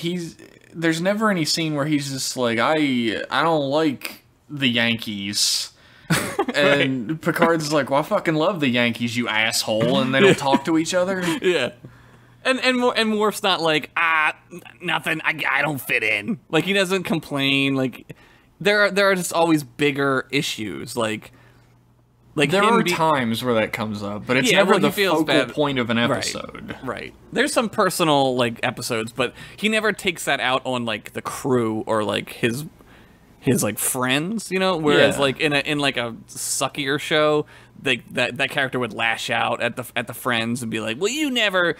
there's never any scene where he's just like, I don't like the Yankees. And right. Picard's like, well, I fucking love the Yankees, you asshole, and they don't talk to each other.
Yeah. And Worf's not like, nothing, I don't fit in. Like, he doesn't complain. Like, there are just always bigger issues. Like
there are times where that comes up, but it's never the focal point of an episode.
Right. There's some personal, like, episodes, but he never takes that out on, like, the crew or, like, his like, friends, whereas like in a suckier show, that character would lash out at the friends and be like, well, you never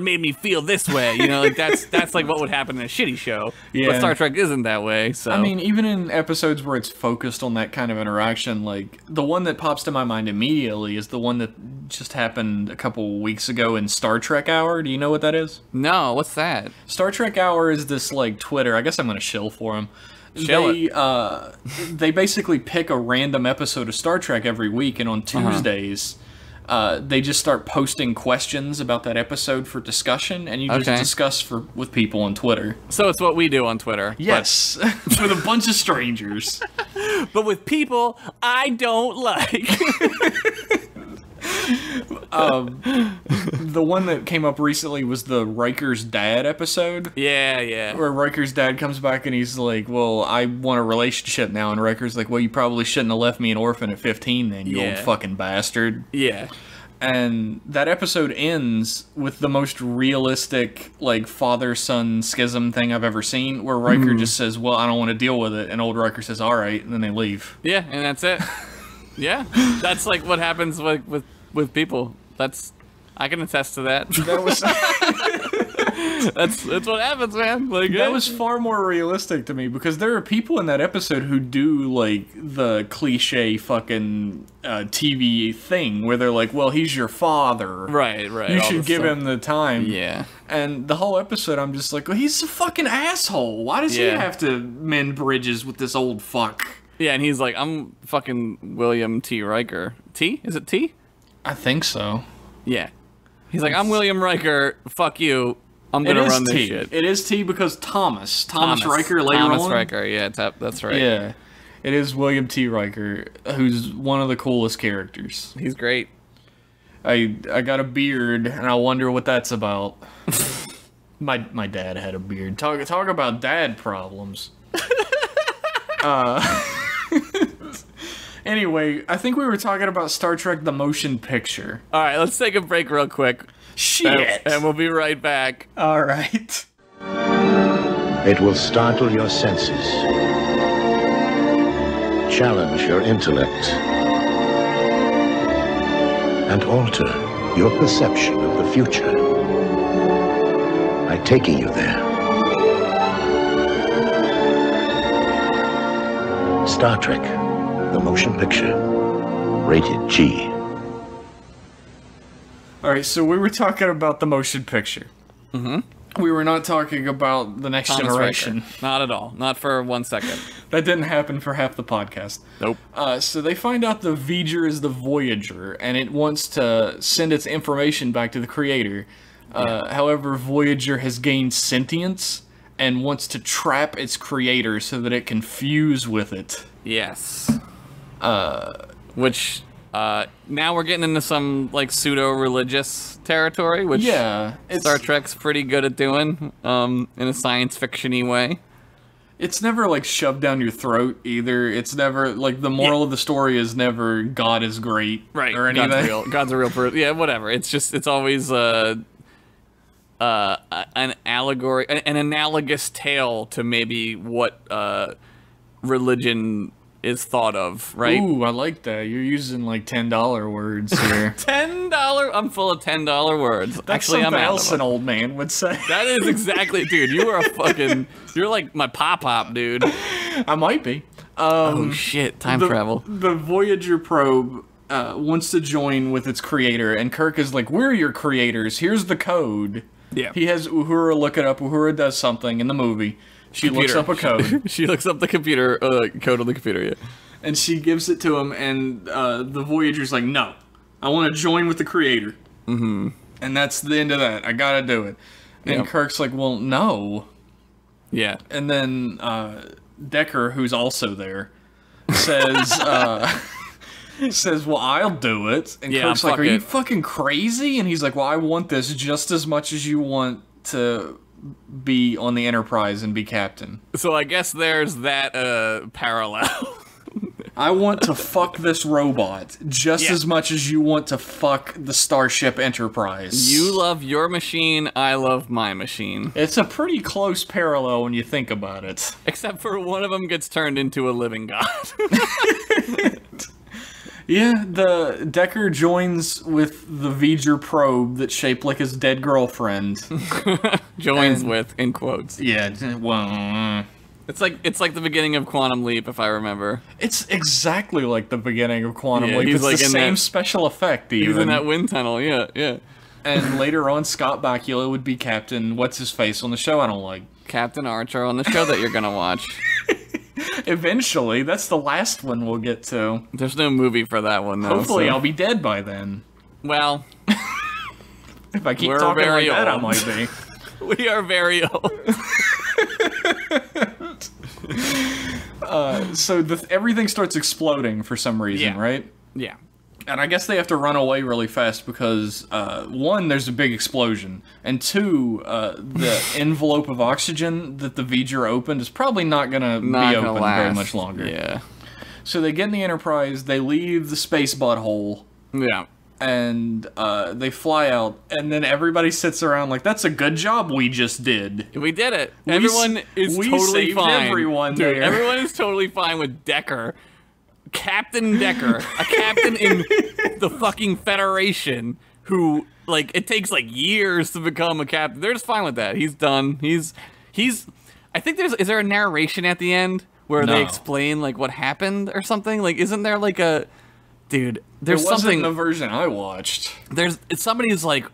made me feel this way, like that's like what would happen in a shitty show. Yeah. But Star Trek isn't that way. So
I mean, even in episodes where it's focused on that kind of interaction, like the one that pops to my mind immediately is the one that just happened a couple weeks ago in Star Trek Hour. Do you know what that is?
No, what's that?
Star Trek Hour is this, like, Twitter, I guess I'm gonna shill for him. They basically pick a random episode of Star Trek every week, and on Tuesdays, they just start posting questions about that episode for discussion, and you just discuss with people on Twitter.
So it's what we do on Twitter.
Yes, with a bunch of strangers.
But with people I don't like.
The one that came up recently was the Riker's dad episode.
Yeah.
Where Riker's dad comes back and he's like, well, I want a relationship now. And Riker's like, well, you probably shouldn't have left me an orphan at 15 then, you old fucking bastard.
Yeah.
And that episode ends with the most realistic, like, father-son schism thing I've ever seen, where Riker just says, well, I don't want to deal with it, and old Riker says, all right, and then they leave.
Yeah, and that's it. Yeah, that's like what happens with people. I can attest to that.
That was...
That's what happens, man. Like,
that was far more realistic to me, because there are people in that episode who do, like, the cliche fucking TV thing, where they're like, well, he's your father.
Right.
You should give him the time.
Yeah.
And the whole episode, I'm just like, well, he's a fucking asshole. Why does he have to mend bridges with this old fuck?
Yeah, and he's like, I'm fucking William T. Riker. T? Is it T?
I think so.
Yeah. He's like, I'm William Riker. Fuck you. I'm gonna run this shit.
It is T because Thomas Riker later on.
Thomas Riker, yeah, that's right.
Yeah, it is William T. Riker, who's one of the coolest characters.
He's great.
I got a beard, and I wonder what that's about. My dad had a beard. Talk about dad problems. Anyway, I think we were talking about Star Trek: The Motion Picture.
All right, let's take a break real quick.
Shit!
And we'll be right back.
All right.
It will startle your senses, challenge your intellect, and alter your perception of the future by taking you there. Star Trek: The Motion Picture. Rated G.
Alright, so we were talking about the motion picture. Mm-hmm. We were not talking about the Next Generation.
Riker. Not at all. Not for 1 second.
That didn't happen for half the podcast.
Nope.
So they find out the V'ger is the Voyager, and it wants to send its information back to the Creator. However, Voyager has gained sentience and wants to trap its Creator so that it can fuse with it.
Yes. Which... now we're getting into some, like, pseudo-religious territory, which Star Trek's pretty good at doing, in a science fiction-y way.
It's never, like, shoved down your throat, either. It's never, like, the moral of the story is never God is great,
right?
Or anything.
God's a real person. Yeah, whatever. It's just, it's always, an allegory, an analogous tale to maybe what, religion is thought of, right?
Ooh, I like that. You're using like $10 words here.
$10? I'm full of $10 words.
That's
actually,
something
I'm
else an old man would say.
That is exactly, dude. You are you're like my pop-pop, dude.
I might be.
Oh shit, time travel.
The Voyager probe wants to join with its creator, and Kirk is like, we're your creators. Here's the code.
Yeah.
He has Uhura look it up. Uhura does something in the movie. She looks up a code.
She looks up the computer, code on the computer, yeah.
And she gives it to him, and the Voyager's like, no, I want to join with the Creator. Mm-hmm. And that's the end of that. I gotta do it. And Kirk's like, well, no.
Yeah.
And then Decker, who's also there, says, well, I'll do it. And Kirk's like, are you fucking crazy? And he's like, well, I want this just as much as you want to be on the Enterprise and be captain.
So I guess there's that parallel.
I want to fuck this robot just as much as you want to fuck the Starship Enterprise.
You love your machine, I love my machine.
It's a pretty close parallel when you think about it.
Except for one of them gets turned into a living god.
Yeah, the Decker joins with the V'ger probe that's shaped like his dead girlfriend.
Joins with, in quotes.
Yeah, well...
It's like the beginning of Quantum Leap, if I remember.
It's exactly like the beginning of Quantum Leap.
He's
it's
like
the same special effect, even.
He's in that wind tunnel, yeah.
And later on, Scott Bakula would be Captain What's-His-Face on the show I don't like.
Captain Archer on the show that you're gonna watch.
Eventually, that's the last one we'll get to.
There's no movie for that one, though.
Hopefully, I'll be dead by then.
Well,
if I keep talking like that, I might be.
We are very old.
So everything starts exploding for some reason, right?
Yeah.
And I guess they have to run away really fast because, one, there's a big explosion, and two, the envelope of oxygen that the V'ger opened is probably not going to be open very much longer.
Yeah.
So they get in the Enterprise, they leave the space butthole.
Yeah.
And they fly out, and then everybody sits around like, that's a good job we just did.
We did it. Everyone is totally fine.
Everyone
Dude,
there.
everyone is totally fine with Decker. Captain Decker, a captain in the fucking Federation who, like, it takes, like, years to become a captain. They're just fine with that. He's done. He's, I think is there a narration at the end where they explain, like, what happened or something? Like, isn't there, like, dude, there's something.
In the version I watched.
Somebody's like,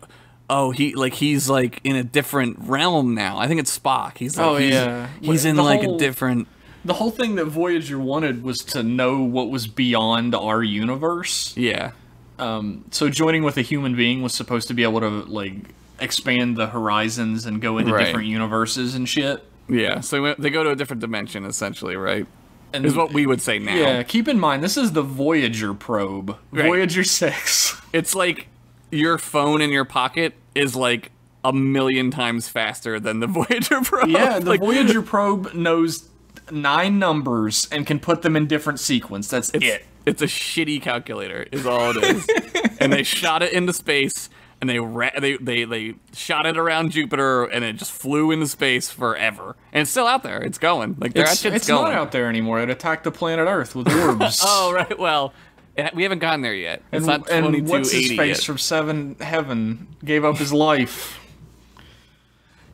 oh, he's like in a different realm now. I think it's Spock. He's like, he's in like a different.
The whole thing that Voyager wanted was to know what was beyond our universe.
Yeah.
So joining with a human being was supposed to be able to like expand the horizons and go into different universes and shit.
Yeah. So they go to a different dimension, essentially, right? And is what we would say now.
Yeah, keep in mind, this is the Voyager probe. Right. Voyager 6.
It's like your phone in your pocket is like 1,000,000 times faster than the Voyager probe.
Yeah, the Voyager probe knows 9 numbers and can put them in different sequence. That's it.
It's a shitty calculator, is all it is. And they shot it into space, and they shot it around Jupiter, and it just flew into space forever. And it's still out there. It's going. Like
it's not out there anymore. It attacked the planet Earth with orbs.
Oh right. Well, we haven't gotten there yet. It's not 2280
and what's his face
yet.
from Seven Heaven gave up his life.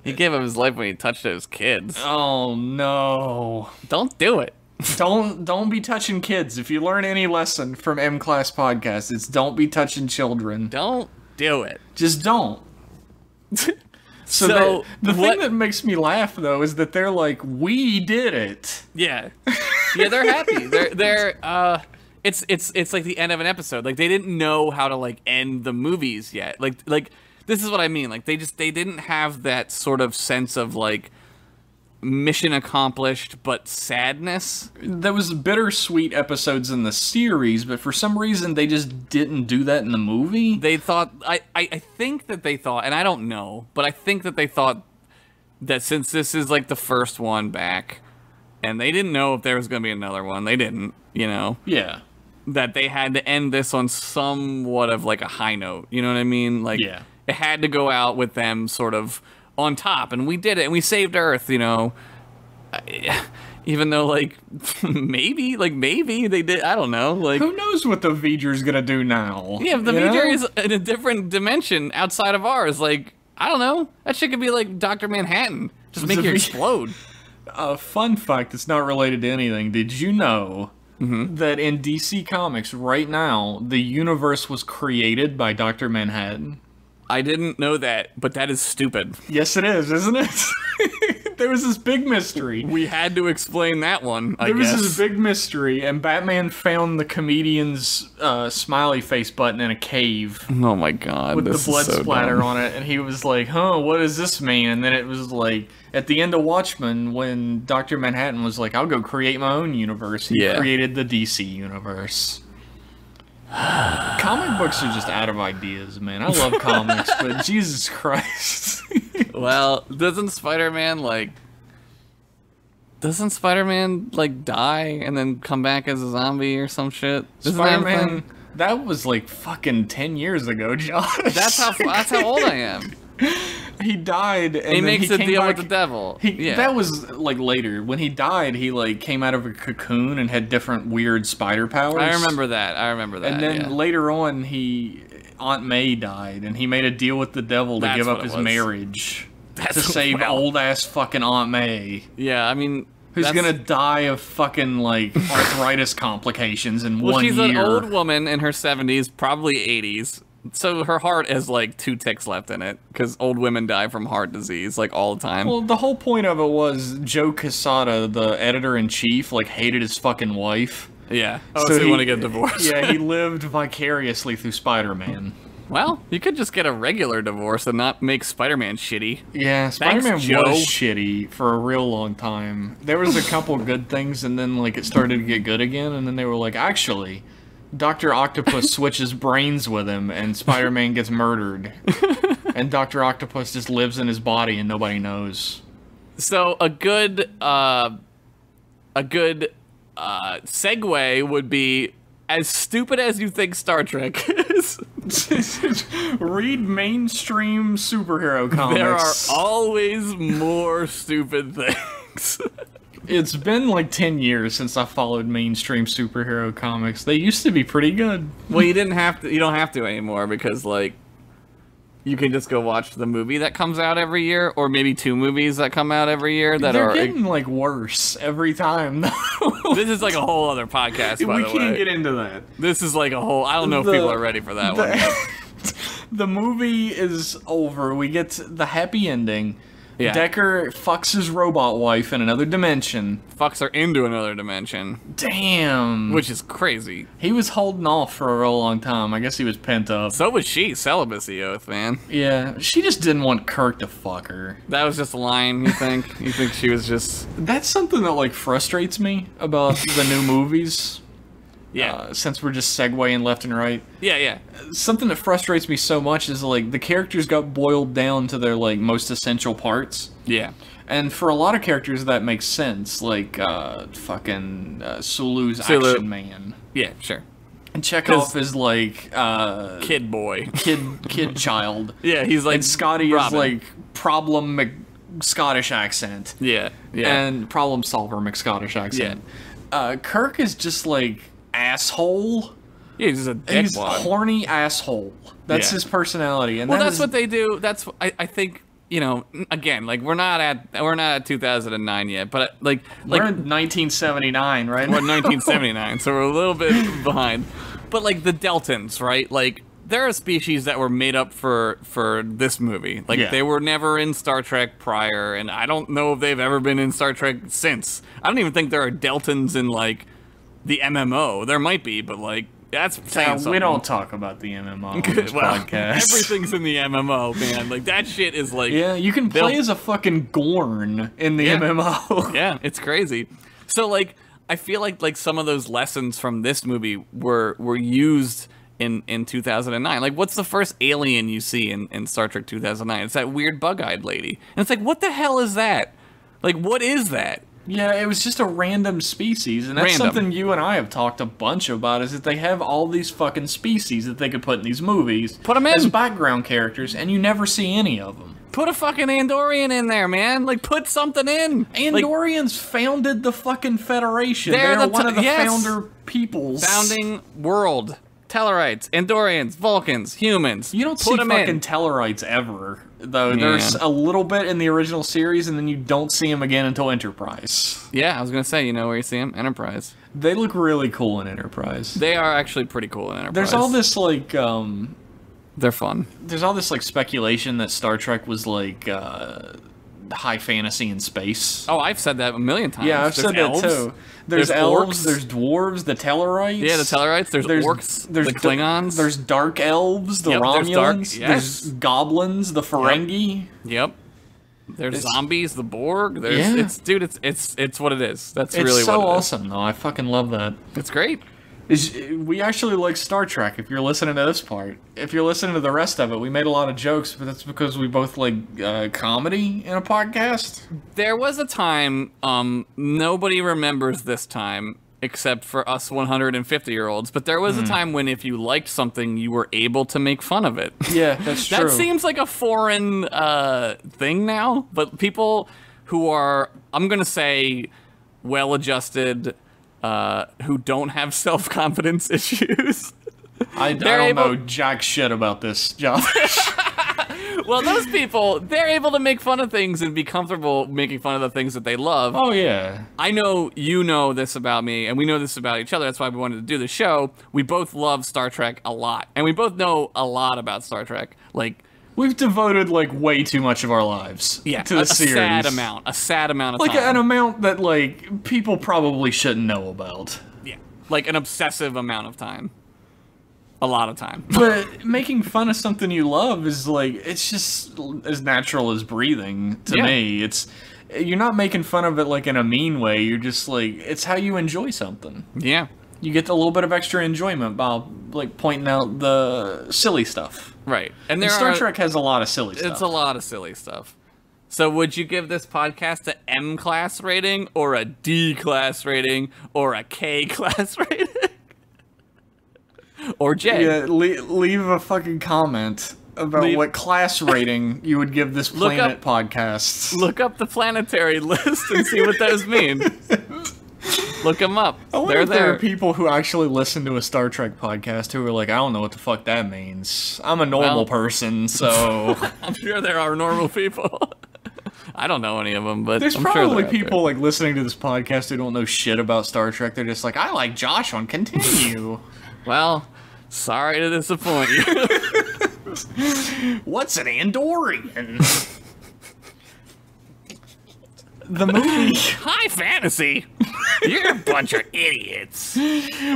He gave up his life when he touched those kids.
Oh no!
Don't do it.
Don't be touching kids. If you learn any lesson from M Class Podcast, it's don't be touching children.
Don't do it.
Just don't. So the thing that makes me laugh though is that they're like, we did it.
Yeah, yeah, they're happy. They're it's like the end of an episode. Like they didn't know how to like end the movies yet. Like this is what I mean. Like they didn't have that sort of sense of like mission accomplished but sadness.
There was bittersweet episodes in the series, but for some reason they just didn't do that in the movie.
They thought I think that they thought, and I don't know, but I think that they thought that since this is like the first one back and they didn't know if there was going to be another one, they didn't, you know.
Yeah.
That they had to end this on somewhat of like a high note, you know what I mean? Like it had to go out with them sort of on top, and we did it, and we saved Earth, you know. Even though, like, maybe they did. I don't know. Like,
who knows what the V'ger's gonna do now?
Yeah, if the V'ger is in a different dimension outside of ours, like, I don't know. That shit could be like Dr. Manhattan, just make you explode.
A fun fact that's not related to anything. Did you know that in DC Comics right now, the universe was created by Dr. Manhattan?
I didn't know that, but that is stupid.
Yes, it is, isn't it? There was this big mystery.
We had to explain that one, I guess.
There was this big mystery, and Batman found the comedian's smiley face button in a cave.
Oh my god,
with the blood splatter on it, and he was like, huh, what does this mean? And then it was like, at the end of Watchmen, when Dr. Manhattan was like, I'll go create my own universe, he created the DC universe. Comic books are just out of ideas, man. I love comics, but Jesus Christ.
Well, doesn't Spider-Man die and then come back as a zombie or some shit?
Spider-Man, that was like fucking 10 years ago, Josh.
That's how old I am.
He died, and
he makes a deal
back,
with the devil.
That was like later. When he died, he like came out of a cocoon and had different weird spider powers.
I remember that.
And then later on, Aunt May died, and he made a deal with the devil to give up his marriage to save old ass fucking Aunt May.
Yeah, I mean,
who's gonna die of fucking like arthritis complications in 1 year.
Well, she's an old woman in her 70s, probably 80s. So her heart has like 2 ticks left in it, because old women die from heart disease like all the time.
Well, the whole point of it was Joe Quesada, the editor-in-chief, like hated his fucking wife.
Yeah. Oh, so he want to get divorced.
Yeah, he lived vicariously through Spider-Man.
Well, you could just get a regular divorce and not make Spider-Man shitty.
Yeah, Spider-Man was shitty for a real long time. There was a couple good things, and then like it started to get good again, and then they were like, actually, Dr. Octopus switches brains with him, and Spider-Man gets murdered. And Dr. Octopus just lives in his body, and nobody knows.
So a good segue would be, as stupid as you think Star Trek is,
read mainstream superhero comics.
there are always more stupid things.
It's been like 10 years since I followed mainstream superhero comics. They used to be pretty good.
Well, you don't have to anymore, because like you can just go watch the movie that comes out every year, or maybe 2 movies that come out every year that
They're
are
getting like worse every time.
This is like a whole other podcast, by
We
the
can't
way.
get into that.
This is like a whole, I don't know if people are ready for that one yet.
The movie is over. We get to the happy ending.
Yeah.
Decker fucks his robot wife in another dimension.
Fucks her into another dimension,
Damn.
which is crazy.
He was holding off for a real long time. I guess he was pent up.
So was she, celibacy oath, man.
Yeah, she just didn't want Kirk to fuck her.
That was just a line, you think? You think she was just...
That's something that like frustrates me about the new movies.
Yeah.
Since we're just segueing left and right.
Yeah.
Something that frustrates me so much is like the characters got boiled down to their like most essential parts.
Yeah.
And for a lot of characters that makes sense, like Sulu's
Sulu.
Action Man.
Yeah, sure.
And Chekhov is like
Kid boy.
kid child.
Yeah, he's like
And Scotty
Robin.
is like problem Scottish accent.
Yeah.
And problem solver McScottish accent. Kirk is just like asshole.
Yeah, he's just a
He's
dickwad.
horny asshole. That's
Yeah.
his personality. And
Well,
that
that's
is-
what they do. That's I think, you know, again, like we're not at 2009 yet, but like
we're in 1979, right?
we're in 1979, so we're a little bit behind. But like the Deltans, right? Like they're a species that were made up for this movie. Like
Yeah.
they were never in Star Trek prior, and I don't know if they've ever been in Star Trek since. I don't even think there are Deltans in like the MMO. There might be, but like that's saying something.
We don't talk about the MMO on this
Well,
podcast.
everything's in the MMO, man. Like that shit is like
Yeah, you can play
They'll-
as a fucking Gorn in the
Yeah.
MMO.
yeah, it's crazy. So like I feel like some of those lessons from this movie were used in 2009. Like what's the first alien you see in Star Trek 2009? It's that weird bug-eyed lady. And it's like, what the hell is that? Like what is that?
Yeah, it was just a random species, and that's
Random.
something you and I have talked a bunch about, is that they have all these fucking species that they could put in these movies.
Put 'em in.
as background characters, and you never see any of them.
Put a fucking Andorian in there, man. Like put something in. Like,
Andorians founded the fucking Federation.
They're
They're
the
one of the
yes.
founder peoples.
founding world. Tellarites, Andorians, Vulcans, humans.
You don't
put
see
'em
fucking
in.
Tellarites ever, though.
Yeah.
There's a little bit in the original series, and then you don't see them again until Enterprise.
Yeah, I was gonna say, you know where you see them? Enterprise.
They look really cool in Enterprise.
They are actually pretty cool in Enterprise.
There's all this like
They're fun.
there's all this like speculation that Star Trek was like high fantasy in space.
Oh, I've said that a million times.
Yeah, I've
There's
said
elves.
that too. There's
There's
elves,
orcs.
there's dwarves, the Tellarites.
Yeah, the Tellarites. There's orcs, the Klingons.
There's dark elves, the
Yep, there's
Romulans.
dark-
There's
yes.
goblins, the Ferengi.
Yep. There's
It's-
zombies, the Borg. There's
Yeah.
it's what it is. That's
It's
really
so
what it is.
awesome, though. I fucking love that.
It's great.
We actually like Star Trek, if you're listening to this part. If you're listening to the rest of it, we made a lot of jokes, but that's because we both like comedy in a podcast.
There was a time, nobody remembers this time except for us 150-year-olds, but there was a time when if you liked something, you were able to make fun of it.
Yeah, that's true.
That seems like a foreign thing now, but people who are, I'm going to say, well-adjusted, who don't have self-confidence issues.
I don't know jack shit about this, Josh.
Well, those people, they're able to make fun of things and be comfortable making fun of the things that they love.
Oh, yeah.
I know you know this about me, and we know this about each other. That's why we wanted to do the show. We both love Star Trek a lot, and we both know a lot about Star Trek. Like,
We've devoted, like, way too much of our lives to the series.
A sad amount of
Like,
time.
an amount that, like, people probably shouldn't know about.
Yeah, like an obsessive amount of time. A lot of time.
But making fun of something you love is, like, it's just as natural as breathing to me. You're not making fun of it, like, in a mean way. You're just, like, it's how you enjoy something.
Yeah.
You get a little bit of extra enjoyment by like pointing out the silly stuff.
Right.
And Star Trek has a lot of silly stuff.
It's a lot of silly stuff. So would you give this podcast an M class rating, or a D class rating, or a K class rating? Or J?
Yeah, leave a fucking comment about what class rating you would give this Planet podcast.
Look up the planetary list and see what those mean. Look them up.
I wonder if there are people who actually listen to a Star Trek podcast who are like, I don't know what the fuck that means. I'm a normal person, so...
I'm sure there are normal people. I don't know any of them, but
there's
I'm
probably
sure
people like listening to this podcast who don't know shit about Star Trek. They're just like, I like Josh on Continue.
Well, sorry to disappoint you.
What's an Andorian? The movie...
High fantasy? You're a bunch of idiots.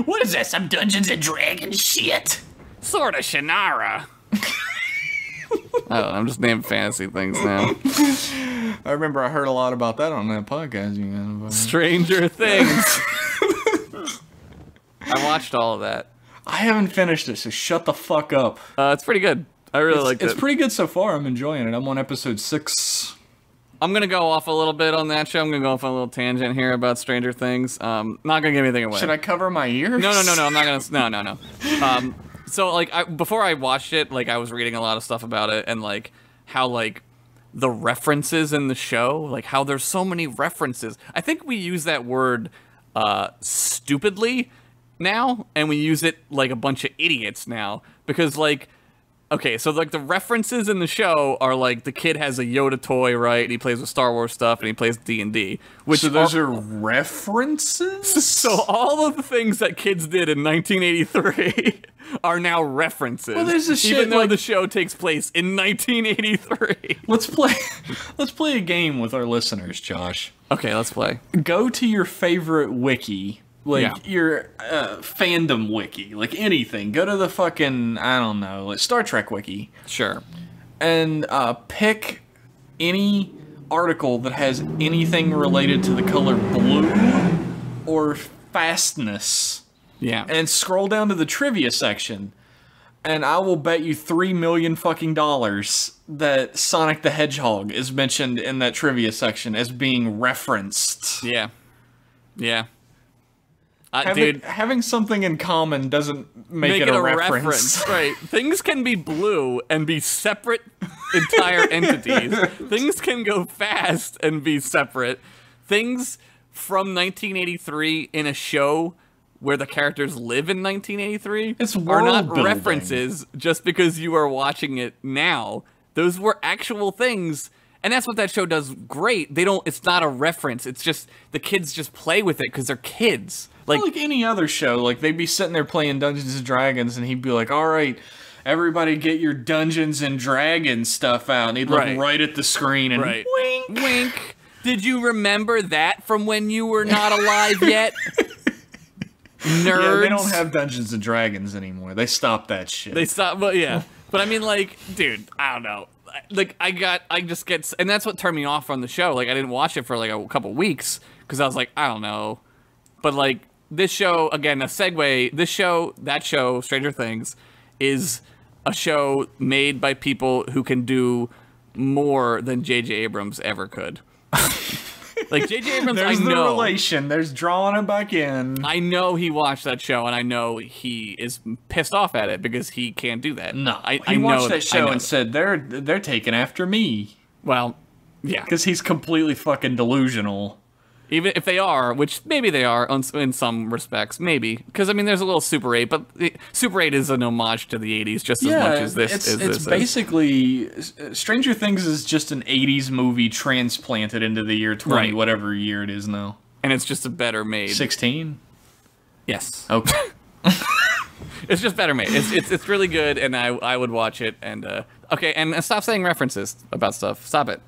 What is that, some Dungeons and Dragons shit?
Sort of Shannara. I don't know, I'm just naming fantasy things now.
I remember I heard a lot about that on that podcast you had about.
Stranger Things. I watched all of that.
I haven't finished it, so shut the fuck up.
It's pretty good. I really liked it.
It's pretty good so far. I'm enjoying it. I'm on episode 6.
I'm going to go off a little bit on that show. I'm going to go off on a little tangent here about Stranger Things. Not going to give anything away.
Should I cover my ears?
No, I'm not going to. No. So, like, before I watched it, like, I was reading a lot of stuff about it, and, like, how, like, the references in the show, like, how there's so many references. I think we use that word stupidly now, and we use it like a bunch of idiots now, because, like, okay, so, like, the references in the show are, like, the kid has a Yoda toy, right, and he plays with Star Wars stuff, and he plays D&D.
So those are references?
So all of the things that kids did in 1983 are now references.
Well, there's a shit,
even though
like,
the show takes place in 1983.
Let's play a game with our listeners, Josh.
Okay, let's play.
Go to your favorite wiki. Like, your fandom wiki. Like, anything. Go to the fucking, I don't know, like Star Trek wiki.
Sure.
And pick any article that has anything related to the color blue or fastness.
Yeah.
And scroll down to the trivia section. And I will bet you $3 million fucking dollars that Sonic the Hedgehog is mentioned in that trivia section as being referenced.
Yeah. Yeah.
Having something in common doesn't make it a reference.
Right. Things can be blue and be separate entire entities. Things can go fast and be separate. Things from 1983 in a show where the characters live in 1983 are not references just because you are watching it now. Those were actual things. And that's what that show does great. It's not a reference. It's just the kids just play with it because they're kids.
Like any other show, like they'd be sitting there playing Dungeons and Dragons, and he'd be like, "All right, everybody, get your Dungeons and Dragons stuff out." And he'd look right at the screen and wink,
wink. Did you remember that from when you were not alive yet? Nerds.
Yeah, they don't have Dungeons and Dragons anymore. They stopped that shit.
They stopped, but yeah. But I mean, like, dude, I don't know. Like, I just get, and that's what turned me off from the show. Like, I didn't watch it for like a couple weeks because I was like, I don't know. But like, this show, again, a segue, that show, Stranger Things, is a show made by people who can do more than J.J. Abrams ever could. Like, J.J. Abrams,
There's the relation. There's drawing it back in.
I know he watched that show, and I know he is pissed off at it because he can't do that.
No, he watched that show and said, they're taking after me.
Well, yeah.
Because he's completely fucking delusional.
Even if they are, which maybe they are in some respects, maybe. Because, I mean, there's a little Super 8, but Super 8 is an homage to the 80s just as much as this is.
It's basically, Stranger Things is just an 80s movie transplanted into the year 20, whatever year it is now.
And it's just a better made.
16?
Yes.
Okay.
It's just better made. It's really good, and I would watch it. And okay, and stop saying references about stuff. Stop it.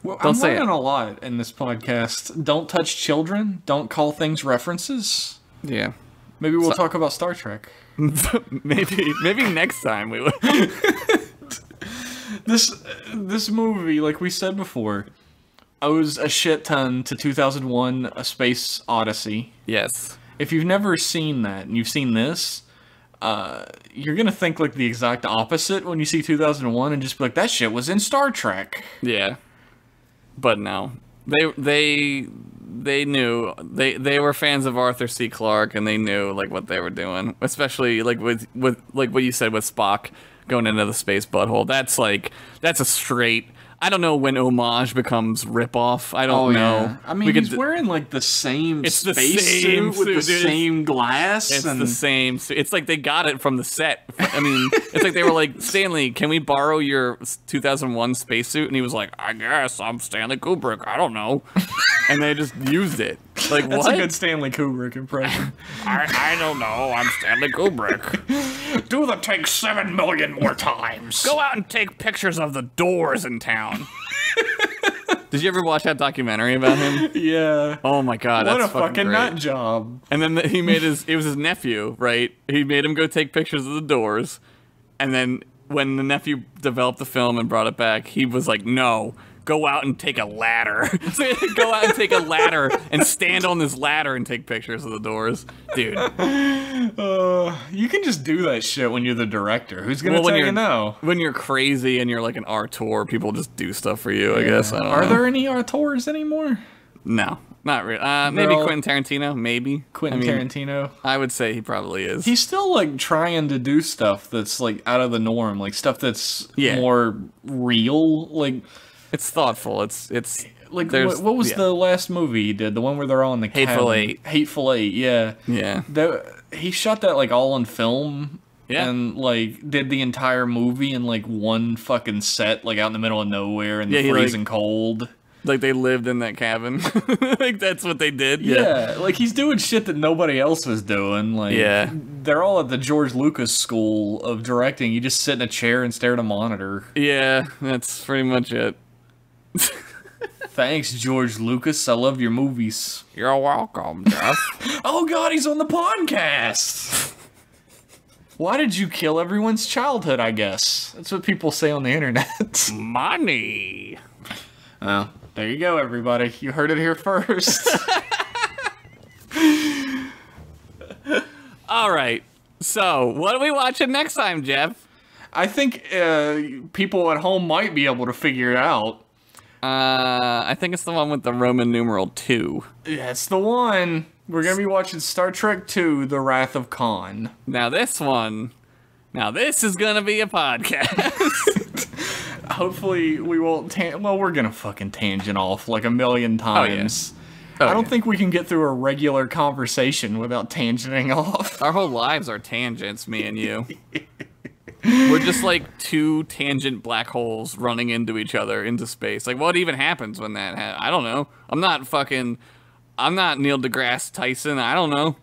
Well, I'm learning a lot in this podcast. Don't touch children. Don't call things references.
Yeah.
Maybe we'll talk about Star Trek.
maybe next time we will.
This movie, like we said before, owes a shit ton to 2001: A Space Odyssey.
Yes.
if you've never seen that and you've seen this, you're gonna think like the exact opposite when you see 2001 and just be like, that shit was in Star Trek.
Yeah. But no. They knew they were fans of Arthur C. Clarke, and they knew like what they were doing, especially like with like what you said with Spock going into the space butthole. That's a straight. I don't know when homage becomes ripoff. I don't know.
Yeah. I mean, he's wearing like the same space suit with the same glass.
It's the same. It's like they got it from the set. I mean, it's like they were like, Stanley, can we borrow your 2001 spacesuit? And he was like, I guess I'm Stanley Kubrick. I don't know. And they just used it. Like,
That's
what?
a good Stanley Kubrick impression.
I don't know. I'm Stanley Kubrick.
Do the take 7 million more times.
Go out and take pictures of the doors in town. Did you ever watch that documentary about him?
Yeah.
Oh my god,
what
that's
a fucking
great.
nut job.
And then he made it was his nephew, right? He made him go take pictures of the doors. And then when the nephew developed the film and brought it back, he was like, no, go out and take a ladder. So he had to go out and take a ladder and stand on this ladder and take pictures of the doors. Dude.
You can just do that shit when you're the director. Who's gonna tell you no?
When you're crazy and you're like an auteur, people just do stuff for you, I guess. I don't know.
Are there any auteurs anymore?
No, not really. Maybe Quentin Tarantino, maybe.
Tarantino?
I would say he probably is.
He's still, like, trying to do stuff that's, like, out of the norm. Like, stuff that's more real. Like...
It's thoughtful. It's
like what was the last movie he did? The one where they're all in the
Hateful
cabin?
Eight.
Hateful Eight. Yeah.
Yeah.
He shot that like all on film.
Yeah.
And like did the entire movie in like one fucking set, like out in the middle of nowhere in the freezing cold.
Like they lived in that cabin. Like that's what they did.
Yeah. Like he's doing shit that nobody else was doing. Like they're all at the George Lucas school of directing. You just sit in a chair and stare at a monitor.
Yeah, that's pretty much it.
Thanks, George Lucas. I love your movies.
You're welcome, Jeff.
Oh god, he's on the podcast! Why did you kill everyone's childhood, I guess? That's what people say on the internet.
Money!
Oh, there you go, everybody. You heard it here first.
Alright, so what are we watching next time, Jeff?
I think people at home might be able to figure it out.
I think it's the one with the Roman numeral 2.
That's the one. We're going to be watching Star Trek II, The Wrath of Khan.
Now this is going to be a podcast.
Hopefully we won't we're going to fucking tangent off like a million times.
Oh,
I don't think we can get through a regular conversation without tangenting off.
Our whole lives are tangents, me and you. We're just like two tangent black holes running into each other into space. Like, what even happens when that happens? I don't know. I'm not Neil deGrasse Tyson. I don't know.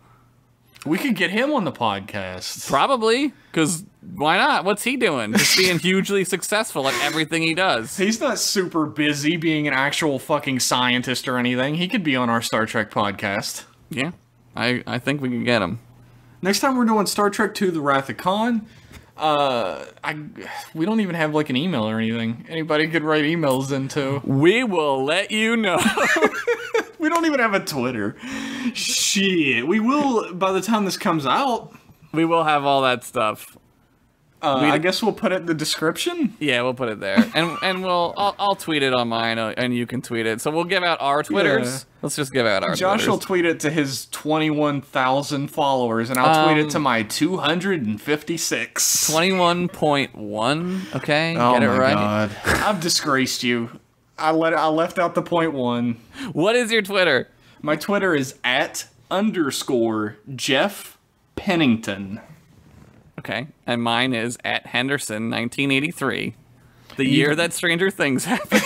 We could get him on the podcast.
Probably, because why not? What's he doing? Just being hugely successful at everything he does.
He's not super busy being an actual fucking scientist or anything. He could be on our Star Trek podcast.
Yeah, I think we can get him.
Next time we're doing Star Trek II, The Wrath of Khan. We don't even have like an email or anything. Anybody could write emails into.
We will let you know.
We don't even have a Twitter. Shit. We will by the time this comes out.
We will have all that stuff.
I guess we'll put it in the description.
Yeah, we'll put it there, and I'll tweet it on mine, and you can tweet it. So we'll give out our Twitters. Yeah. Let's just give out our.
Josh will tweet it to his 21,000 followers, and I'll tweet it to my 256.
21.1. Okay,
oh
get it
my
right.
God, I've disgraced you. I left out the .1.
What is your Twitter?
My Twitter is @_Jeff Pennington.
Okay, and mine is @Henderson 1983, the year that Stranger Things happened.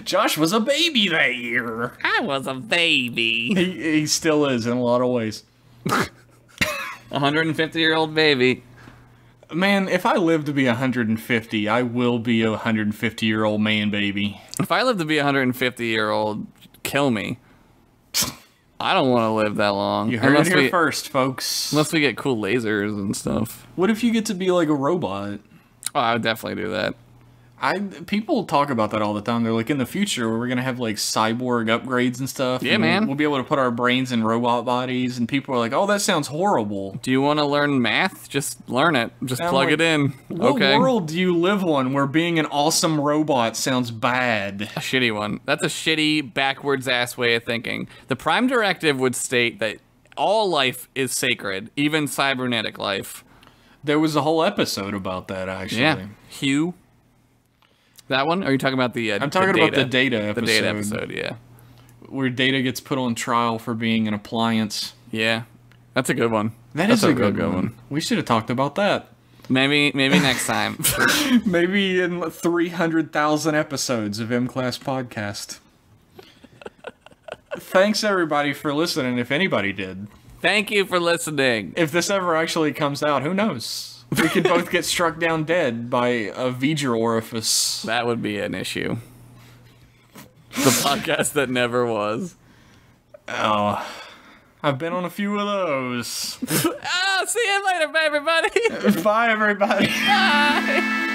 Josh was a baby that year.
I was a baby.
He still is in a lot of ways.
150-year-old baby.
Man, if I live to be 150, I will be a 150-year-old man baby.
If I live to be 150-year-old, kill me. I don't want to live that long.
You heard it here first, folks.
Unless we get cool lasers and stuff.
What if you get to be like a robot?
Oh, I would definitely do that.
People talk about that all the time. They're like, in the future, we're gonna have like cyborg upgrades and stuff.
Yeah,
and
man.
We'll be able to put our brains in robot bodies, and people are like, "Oh, that sounds horrible."
Do you want to learn math? Just learn it. Just plug it in.
What
Okay.
world do you live on where being an awesome robot sounds bad?
A shitty one. That's a shitty, backwards-ass way of thinking. The Prime Directive would state that all life is sacred, even cybernetic life.
There was a whole episode about that, actually.
Yeah. Hugh. That one? Or are you talking about the
I'm talking about the Data episode.
The Data episode, yeah.
Where Data gets put on trial for being an appliance.
Yeah. That's a good one.
That's a good one. We should have talked about that.
Maybe next time.
Maybe in 300,000 episodes of M-Class Podcast. Thanks, everybody, for listening, if anybody did.
Thank you for listening.
If this ever actually comes out, who knows? We could both get struck down dead by a V'ger orifice.
That would be an issue. The podcast that never was.
Oh, I've been on a few of those.
Oh, see you later, everybody.
Bye, everybody.
Bye.